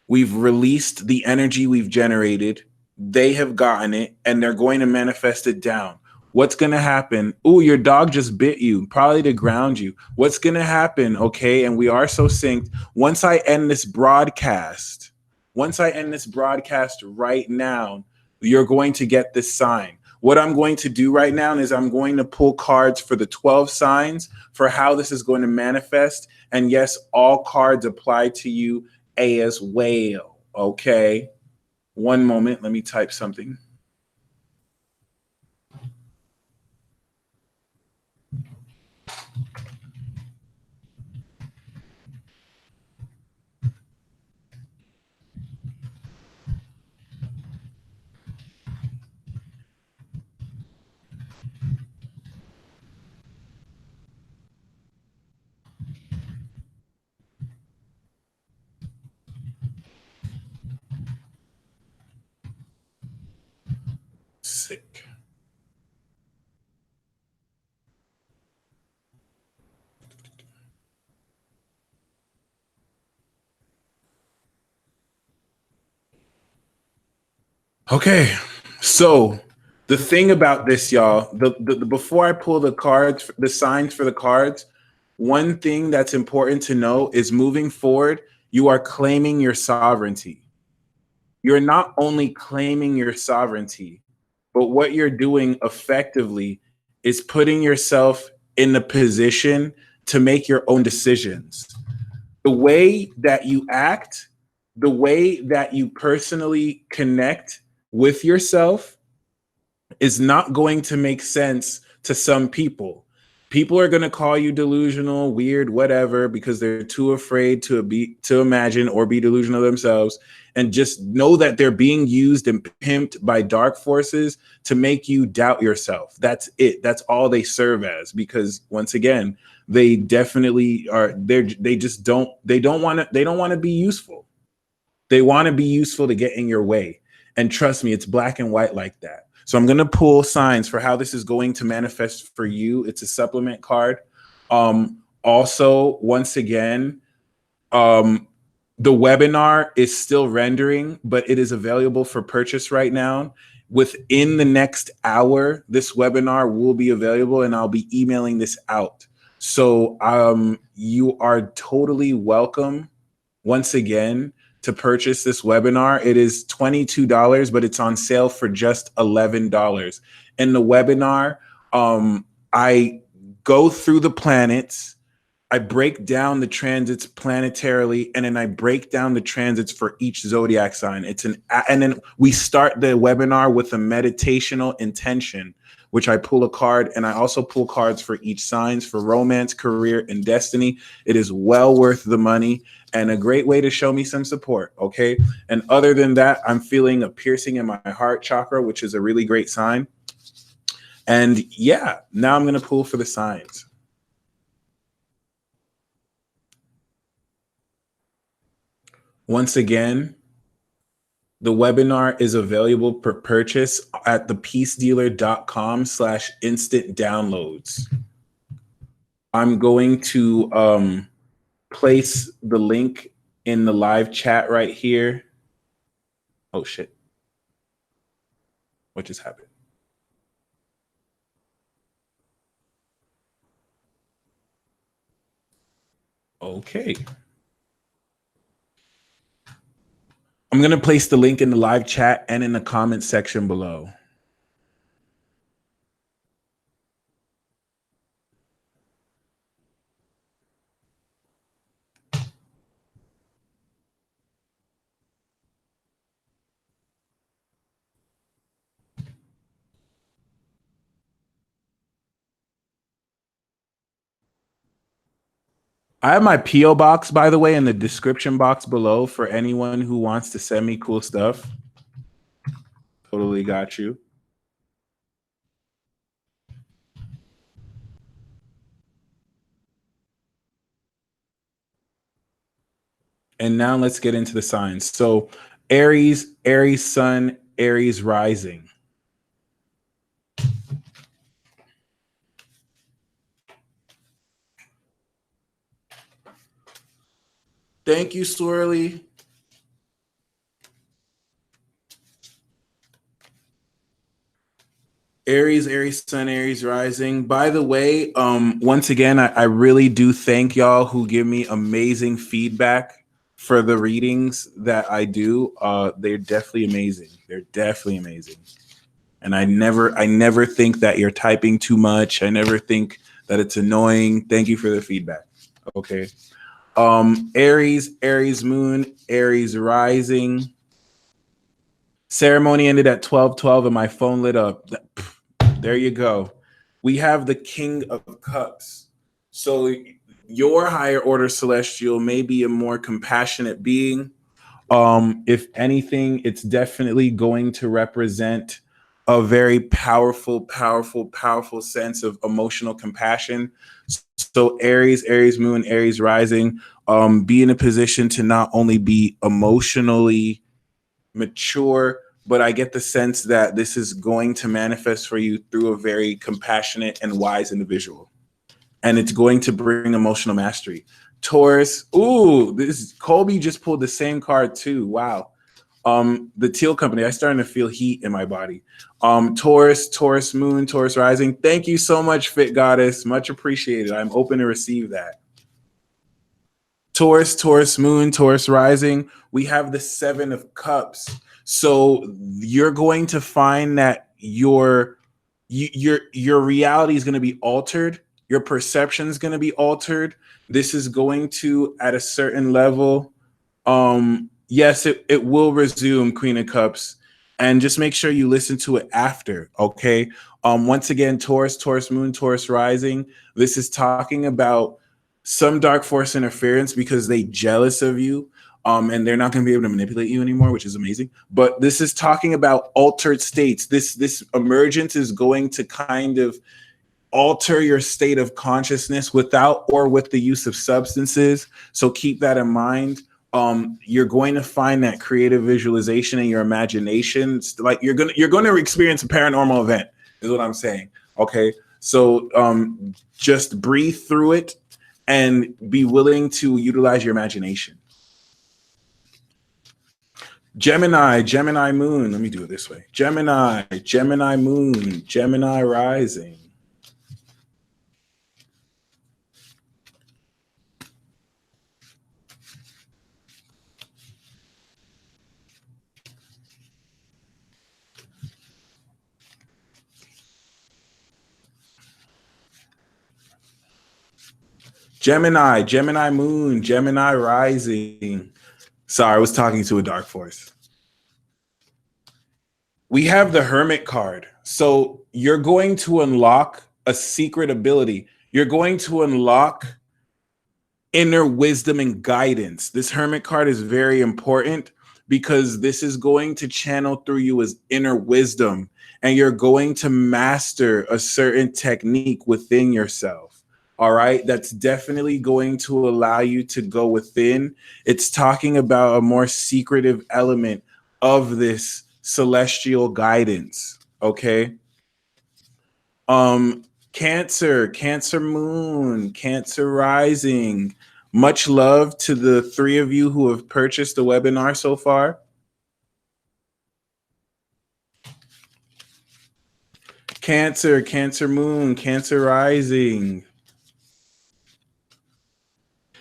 we've released the energy we've generated. They have gotten it, and they're going to manifest it down. What's going to happen? Ooh, your dog just bit you, probably to ground you. What's going to happen? Okay, and we are so synced. Once I end this broadcast right now, you're going to get this sign. What I'm going to do right now is I'm going to pull cards for the 12 signs for how this is going to manifest. And yes, all cards apply to you as well. Okay. One moment. Let me type something. Sick. Okay, so the thing about this, y'all, the before I pull the cards, the signs for the cards, one thing that's important to know is moving forward, you are claiming your sovereignty. You're not only claiming your sovereignty, but what you're doing effectively is putting yourself in the position to make your own decisions. The way that you act, the way that you personally connect with yourself is not going to make sense to some people. People are going to call you delusional, weird, whatever, because they're too afraid to imagine or be delusional themselves. And just know that they're being used and pimped by dark forces to make you doubt yourself. That's it. That's all they serve as. Because once again, they definitely are. They don't want to be useful. They want to be useful to get in your way. And trust me, it's black and white like that. So I'm going to pull signs for how this is going to manifest for you. It's a supplement card. Also, once again, The webinar is still rendering, but it is available for purchase right now. Within the next hour, this webinar will be available, and I'll be emailing this out. So you are totally welcome once again to purchase this webinar. It is $22, but it's on sale for just $11. In the webinar, I go through the planets. I break down the transits planetarily, and then I break down the transits for each zodiac sign. And then we start the webinar with a meditational intention, which I pull a card, and I also pull cards for each signs for romance, career, and destiny. It is well worth the money and a great way to show me some support. Okay. And other than that, I'm feeling a piercing in my heart chakra, which is a really great sign. And yeah, now I'm going to pull for the signs. Once again, the webinar is available for purchase at thepeacedealer.com/instant downloads. I'm going to place the link in the live chat right here. Oh, shit. What just happened? Okay. I'm going to place the link in the live chat and in the comment section below. I have my P.O. box, by the way, in the description box below for anyone who wants to send me cool stuff. Totally got you. And now let's get into the signs. So Aries, Aries sun, Aries rising. Thank you, Swirly. Aries, Aries sun, Aries rising. By the way, once again, I really do thank y'all who give me amazing feedback for the readings that I do. They're definitely amazing. They're definitely amazing. And I never think that you're typing too much. I never think that it's annoying. Thank you for the feedback. Okay. Aries, Aries moon, Aries rising. Ceremony ended at 12:12 and my phone lit up. There you go. We have the King of Cups. So your higher order celestial may be a more compassionate being. If anything, it's definitely going to represent a very powerful sense of emotional compassion. So Aries, Aries moon, Aries rising, be in a position to not only be emotionally mature, but I get the sense that this is going to manifest for you through a very compassionate and wise individual. And it's going to bring emotional mastery. Taurus, ooh, this Colby just pulled the same card too. Wow. The Teal Company, I'm starting to feel heat in my body. Taurus, Taurus moon, Taurus rising. Thank you so much, Fit Goddess. Much appreciated. I'm open to receive that. Taurus, Taurus moon, Taurus rising. We have the Seven of Cups. So you're going to find that your reality is going to be altered. Your perception is going to be altered. This is going to, at a certain level, yes, it will resume, Queen of Cups. And just make sure you listen to it after, okay? Once again, Taurus, Taurus moon, Taurus rising. This is talking about some dark force interference because they jealous of you. And they're not going to be able to manipulate you anymore, which is amazing. But this is talking about altered states. This emergence is going to kind of alter your state of consciousness without or with the use of substances. So keep that in mind. You're going to find that creative visualization in your imagination. It's like you're going to experience a paranormal event, is what I'm saying. Okay, so just breathe through it and be willing to utilize your imagination. Gemini, Gemini moon. Let me do it this way. Gemini, Gemini moon, Gemini rising. Gemini, Gemini moon, Gemini rising. Sorry, I was talking to a dark force. We have the Hermit card. So you're going to unlock a secret ability. You're going to unlock inner wisdom and guidance. This Hermit card is very important because this is going to channel through you as inner wisdom, and you're going to master a certain technique within yourself. All right. That's definitely going to allow you to go within. It's talking about a more secretive element of this celestial guidance. Okay. Cancer, Cancer moon, Cancer rising. Much love to the 3 of you who have purchased the webinar so far. Cancer, Cancer moon, Cancer rising.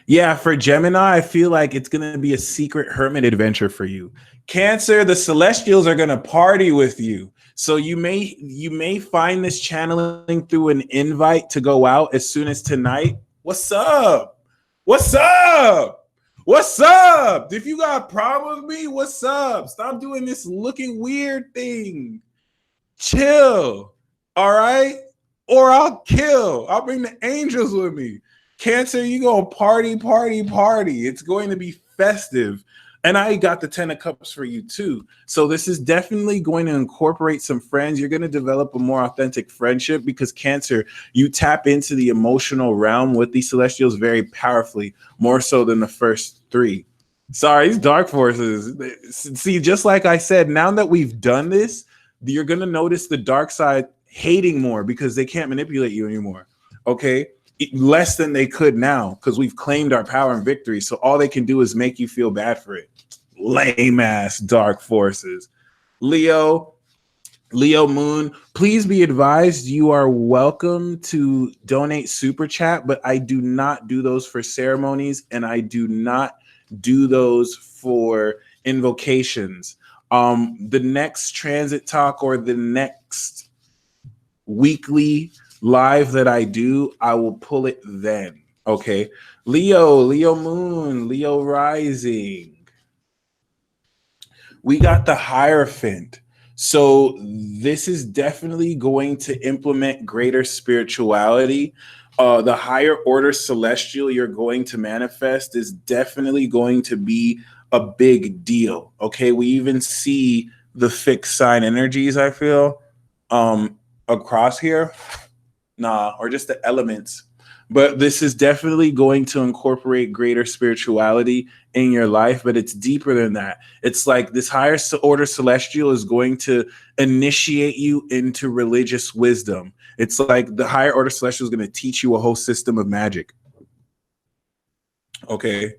Yeah, for Gemini, I feel like it's going to be a secret hermit adventure for you. Cancer, the celestials are going to party with you. So you may find this channeling through an invite to go out as soon as tonight. What's up? What's up? What's up? If you got a problem with me, what's up? Stop doing this looking weird thing. Chill. All right? Or I'll kill. I'll bring the angels with me. Cancer, you go party, party, party. It's going to be festive. And I got the 10 of Cups for you too. So this is definitely going to incorporate some friends. You're going to develop a more authentic friendship because Cancer, you tap into the emotional realm with these celestials very powerfully, more so than the first 3. Sorry, these dark forces. See, just like I said, now that we've done this, you're going to notice the dark side hating more because they can't manipulate you anymore. Okay? Less than they could now because we've claimed our power and victory. So all they can do is make you feel bad for it. Lame ass dark forces. Leo moon, please be advised you are welcome to donate super chat, but I do not do those for ceremonies and I do not do those for invocations. The next transit talk or the next weekly live that I do, I will pull it then. Okay. Leo moon, Leo rising. We got the Hierophant. So this is definitely going to implement greater spirituality. The higher order celestial you're going to manifest is definitely going to be a big deal. Okay. We even see the fixed sign energies, I feel, across here. Or just the elements. But this is definitely going to incorporate greater spirituality in your life, but it's deeper than that. It's like this higher order celestial is going to initiate you into religious wisdom. It's like the higher order celestial is going to teach you a whole system of magic. Okay.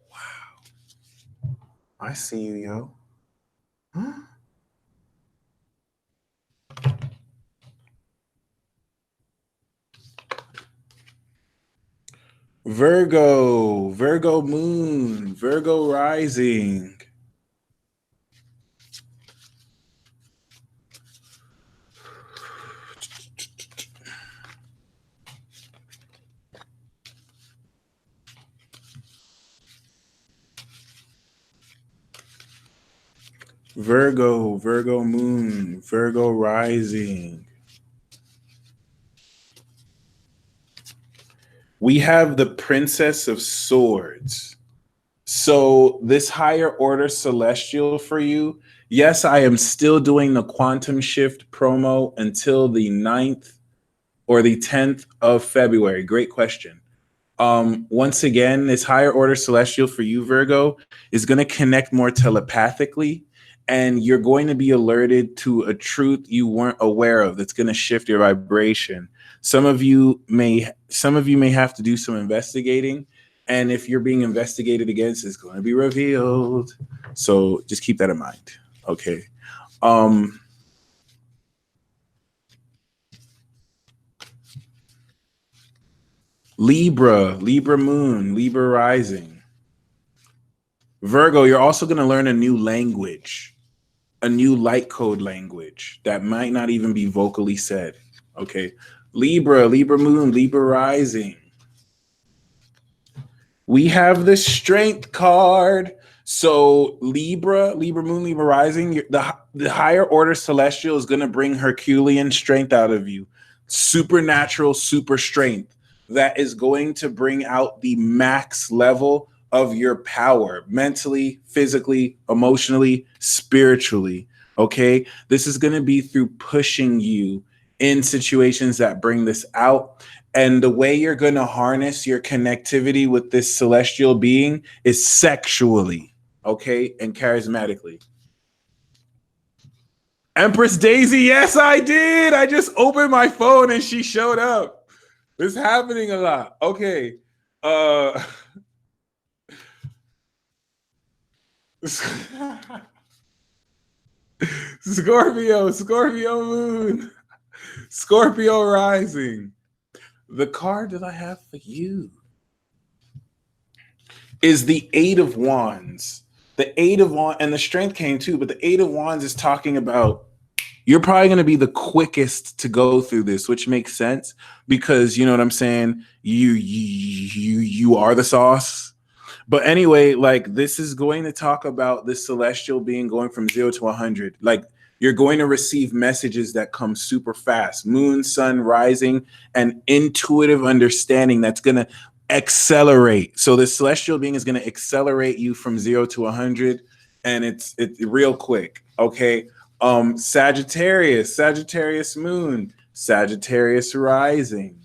Wow. I see you, yo. Huh? Virgo moon, Virgo rising. Virgo moon, Virgo rising. We have the Princess of Swords. So this higher order celestial for you, yes, I am still doing the quantum shift promo until the 9th or the 10th of February. Great question. Once again, this higher order celestial for you, Virgo, is going to connect more telepathically and you're going to be alerted to a truth you weren't aware of that's going to shift your vibration. Some of you may have to do some investigating, and if you're being investigated against, it's going to be revealed. So just keep that in mind. Okay. um Libra moon, Libra rising. Virgo, you're also going to learn a new language, a new light code language that might not even be vocally said. Okay. Libra moon, Libra rising. We have the strength card. So Libra moon, Libra rising, the higher order celestial is going to bring Herculean strength out of you. Supernatural super strength that is going to bring out the max level of your power, mentally, physically, emotionally, spiritually. Okay? This is going to be through pushing you in situations that bring this out. And the way you're going to harness your connectivity with this celestial being is sexually, okay, and charismatically. Empress Daisy, yes, I did. I just opened my phone and she showed up. It's happening a lot. Okay. Scorpio moon, Scorpio rising. The card that I have for you is the Eight of Wands. The Eight of Wands, and the Strength came too, but the Eight of Wands is talking about you're probably going to be the quickest to go through this, which makes sense because you know what I'm saying. You are the sauce. But anyway, like this is going to talk about this celestial being going from 0 to 100. Like you're going to receive messages that come super fast. Moon, sun, rising, and intuitive understanding that's going to accelerate. So the celestial being is going to accelerate you from 0 to 100, and it's real quick. Okay. Sagittarius moon, Sagittarius rising.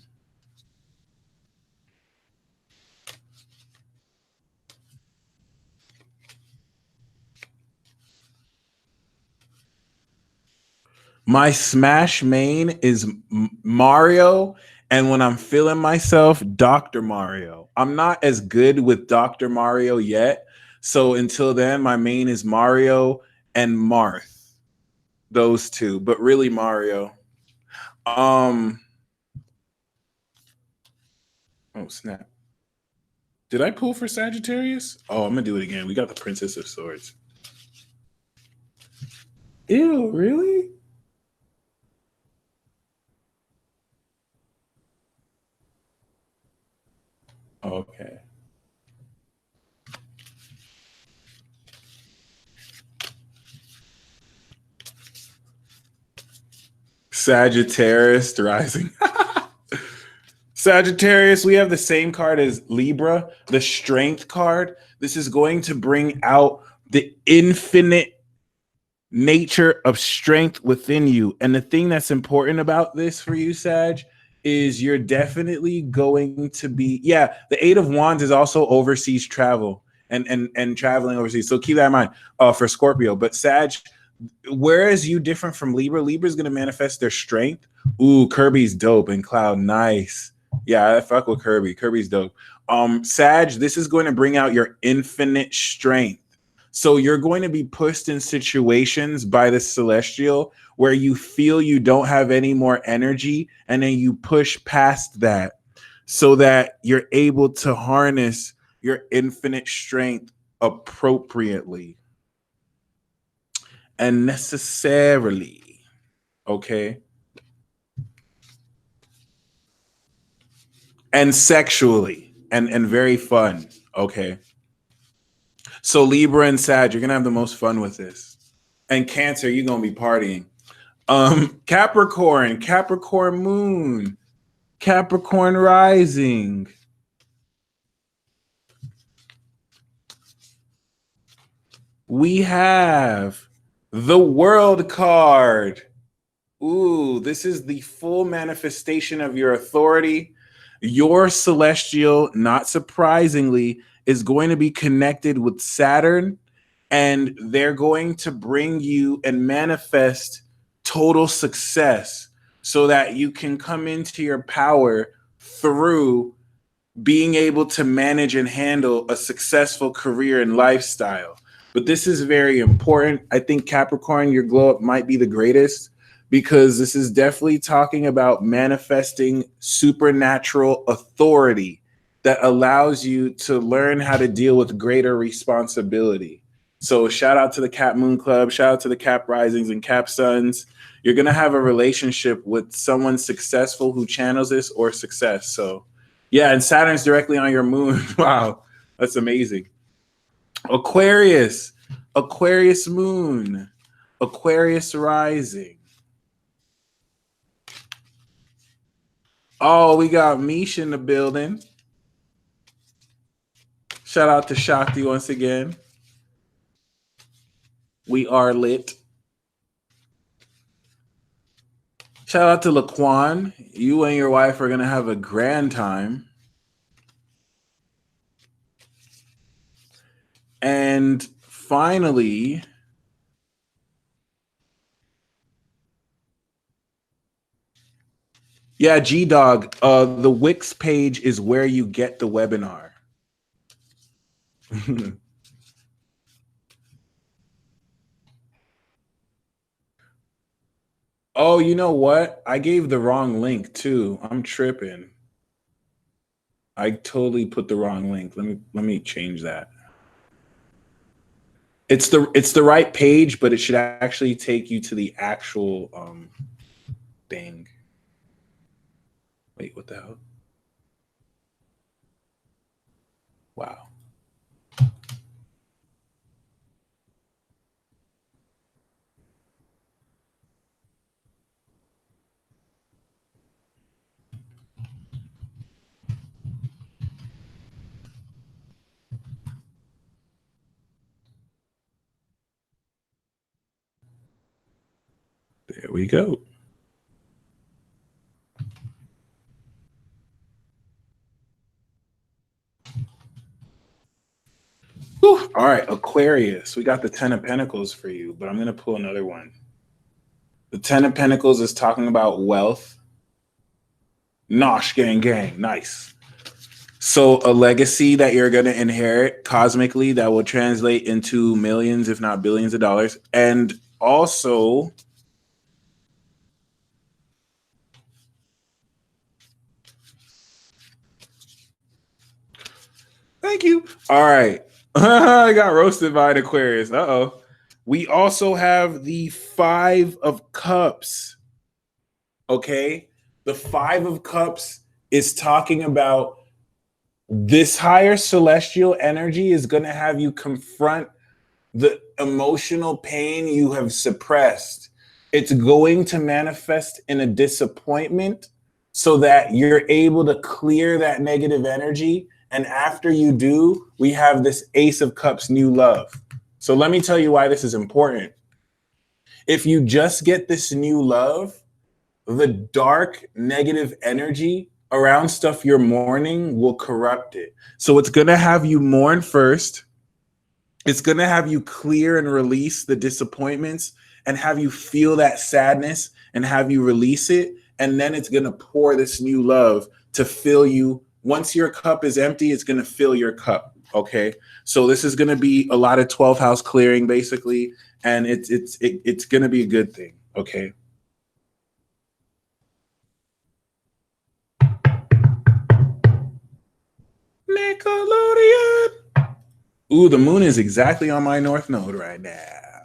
My smash main is Mario, and when I'm feeling myself, Dr. Mario. I'm not as good with Dr. Mario yet, so until then, my main is Mario and Marth. Those two, but really Mario. Oh snap! Did I pull for Sagittarius? Oh, I'm gonna do it again. We got the Princess of Swords. Ew, really? Okay. Sagittarius rising. Sagittarius, we have the same card as Libra, the Strength card. This is going to bring out the infinite nature of strength within you. And the thing that's important about this for you, Sag, is you're definitely going to be, the Eight of Wands is also overseas travel and traveling overseas. So keep that in mind for Scorpio. But Sag, whereas you different from Libra, Libra is going to manifest their strength. Ooh, Kirby's dope and Cloud, nice. Yeah, I fuck with Kirby. Kirby's dope. Sag, this is going to bring out your infinite strength. So you're going to be pushed in situations by the celestial where you feel you don't have any more energy, and then you push past that so that you're able to harness your infinite strength appropriately and necessarily. Okay. And sexually and very fun. Okay. So Libra and Sag, you're gonna have the most fun with this. And Cancer, you're gonna be partying. Capricorn moon, Capricorn rising. We have the World card. Ooh, this is the full manifestation of your authority. Your celestial, not surprisingly, is going to be connected with Saturn and they're going to bring you and manifest total success so that you can come into your power through being able to manage and handle a successful career and lifestyle. But this is very important. I think Capricorn, your glow up might be the greatest because this is definitely talking about manifesting supernatural authority that allows you to learn how to deal with greater responsibility. So shout out to the Cap Moon Club, shout out to the Cap Risings and Cap Suns. You're going to have a relationship with someone successful who channels this or success. So yeah, and Saturn's directly on your moon. Wow, that's amazing. Aquarius, Aquarius moon, Aquarius rising. Oh, we got Mish in the building. Shout out to Shakti once again. We are lit. Shout out to Laquan. You and your wife are going to have a grand time. And finally, yeah, G-Dog, the Wix page is where you get the webinar. Oh, you know what? I gave the wrong link too. I'm tripping. I totally put the wrong link. Let me change that. It's the right page, but it should actually take you to the actual thing. Wait, what the hell? Wow. There we go. Whew. All right, Aquarius. We got the 10 of Pentacles for you, but I'm going to pull another one. The 10 of Pentacles is talking about wealth. Nosh, gang, gang. Nice. So a legacy that you're going to inherit cosmically that will translate into millions, if not billions of dollars. And also, thank you. All right. I got roasted by an Aquarius. Uh-oh. We also have the 5 of Cups. Okay? The 5 of Cups is talking about this higher celestial energy is going to have you confront the emotional pain you have suppressed. It's going to manifest in a disappointment so that you're able to clear that negative energy. And after you do, we have this Ace of Cups, new love. So let me tell you why this is important. If you just get this new love, the dark negative energy around stuff you're mourning will corrupt it. So it's going to have you mourn first. It's going to have you clear and release the disappointments and have you feel that sadness and have you release it. And then it's going to pour this new love to fill you. Once your cup is empty, it's going to fill your cup. Okay. So this is going to be a lot of 12th house clearing basically. And it's going to be a good thing. Okay. Nickelodeon. Ooh, the moon is exactly on my north node right now.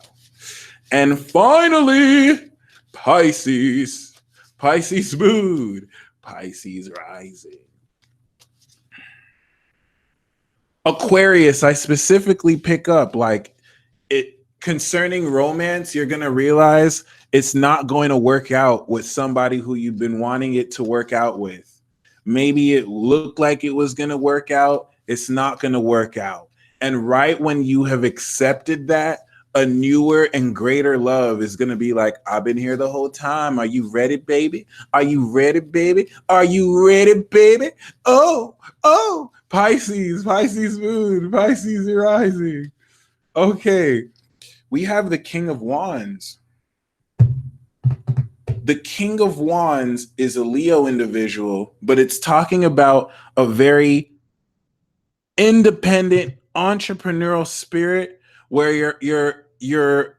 And finally, Pisces. Pisces moon. Pisces rising. Aquarius, I specifically pick up like it concerning romance, you're going to realize it's not going to work out with somebody who you've been wanting it to work out with. Maybe it looked like it was going to work out. It's not going to work out. And right when you have accepted that, a newer and greater love is going to be like, I've been here the whole time. Are you ready, baby? Are you ready, baby? Are you ready, baby? Oh, Pisces, Pisces moon, Pisces rising. Okay. We have the King of Wands. The King of Wands is a Leo individual, but it's talking about a very independent entrepreneurial spirit where your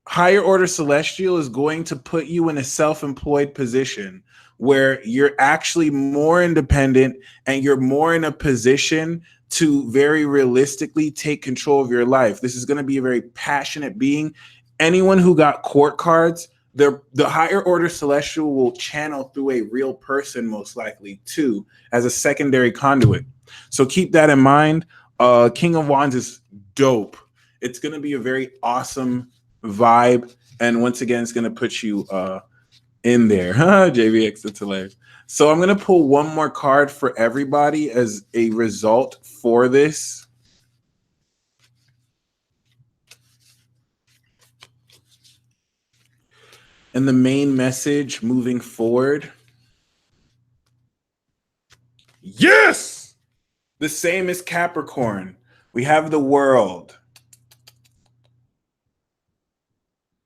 higher order celestial is going to put you in a self-employed position where you're actually more independent and you're more in a position to very realistically take control of your life. This is going to be a very passionate being. Anyone who got court cards, the higher order celestial will channel through a real person, most likely too, as a secondary conduit. So keep that in mind. King of Wands is dope. It's going to be a very awesome vibe, and once again, it's going to put you in there. JVX, it's hilarious. So I'm going to pull one more card for everybody as a result for this. And the main message moving forward. Yes! The same as Capricorn. We have the World.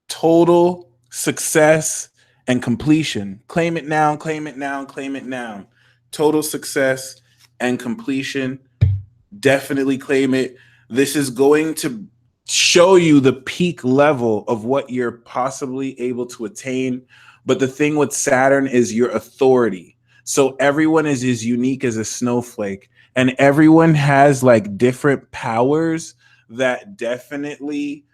Total success and completion. Claim it now, claim it now, claim it now. Total success and completion. Definitely claim it. This is going to show you the peak level of what you're possibly able to attain. But the thing with Saturn is your authority. So everyone is as unique as a snowflake, and everyone has like different powers that definitely,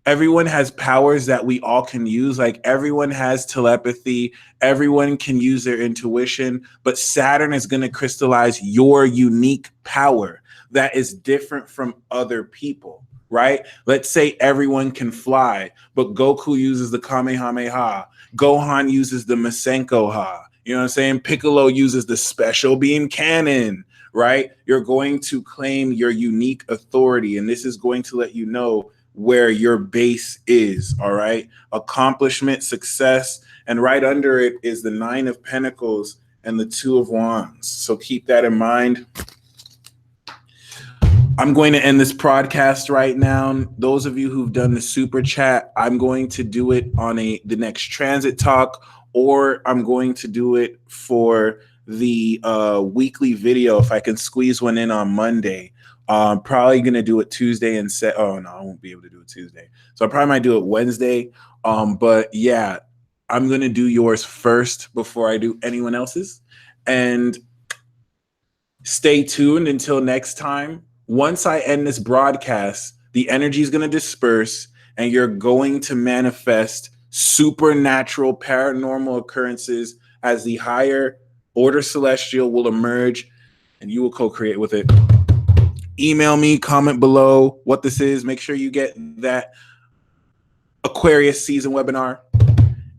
everyone has powers that we all can use. Like everyone has telepathy, everyone can use their intuition, but Saturn is going to crystallize your unique power that is different from other people, right? Let's say everyone can fly, but Goku uses the Kamehameha. Gohan uses the Masenko-ha. You know what I'm saying? Piccolo uses the special beam cannon, right? You're going to claim your unique authority, and this is going to let you know where your base is, all right? Accomplishment, success, and right under it is the 9 of Pentacles and the 2 of Wands. So keep that in mind. I'm going to end this podcast right now. Those of you who've done the super chat, I'm going to do it on the next transit talk, or I'm going to do it for the weekly video if I can squeeze one in on Monday. I'm probably going to do it Tuesday and oh no, I won't be able to do it Tuesday. So I probably might do it Wednesday. But yeah, I'm going to do yours first before I do anyone else's. And stay tuned until next time. Once I end this broadcast, the energy is going to disperse and you're going to manifest supernatural paranormal occurrences as the higher order celestial will emerge and you will co-create with it. Email me, comment below what this is. Make sure you get that Aquarius season webinar.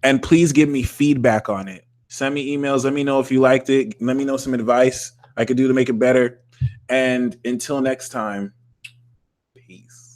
And please give me feedback on it. Send me emails. Let me know if you liked it. Let me know some advice I could do to make it better. And until next time, peace.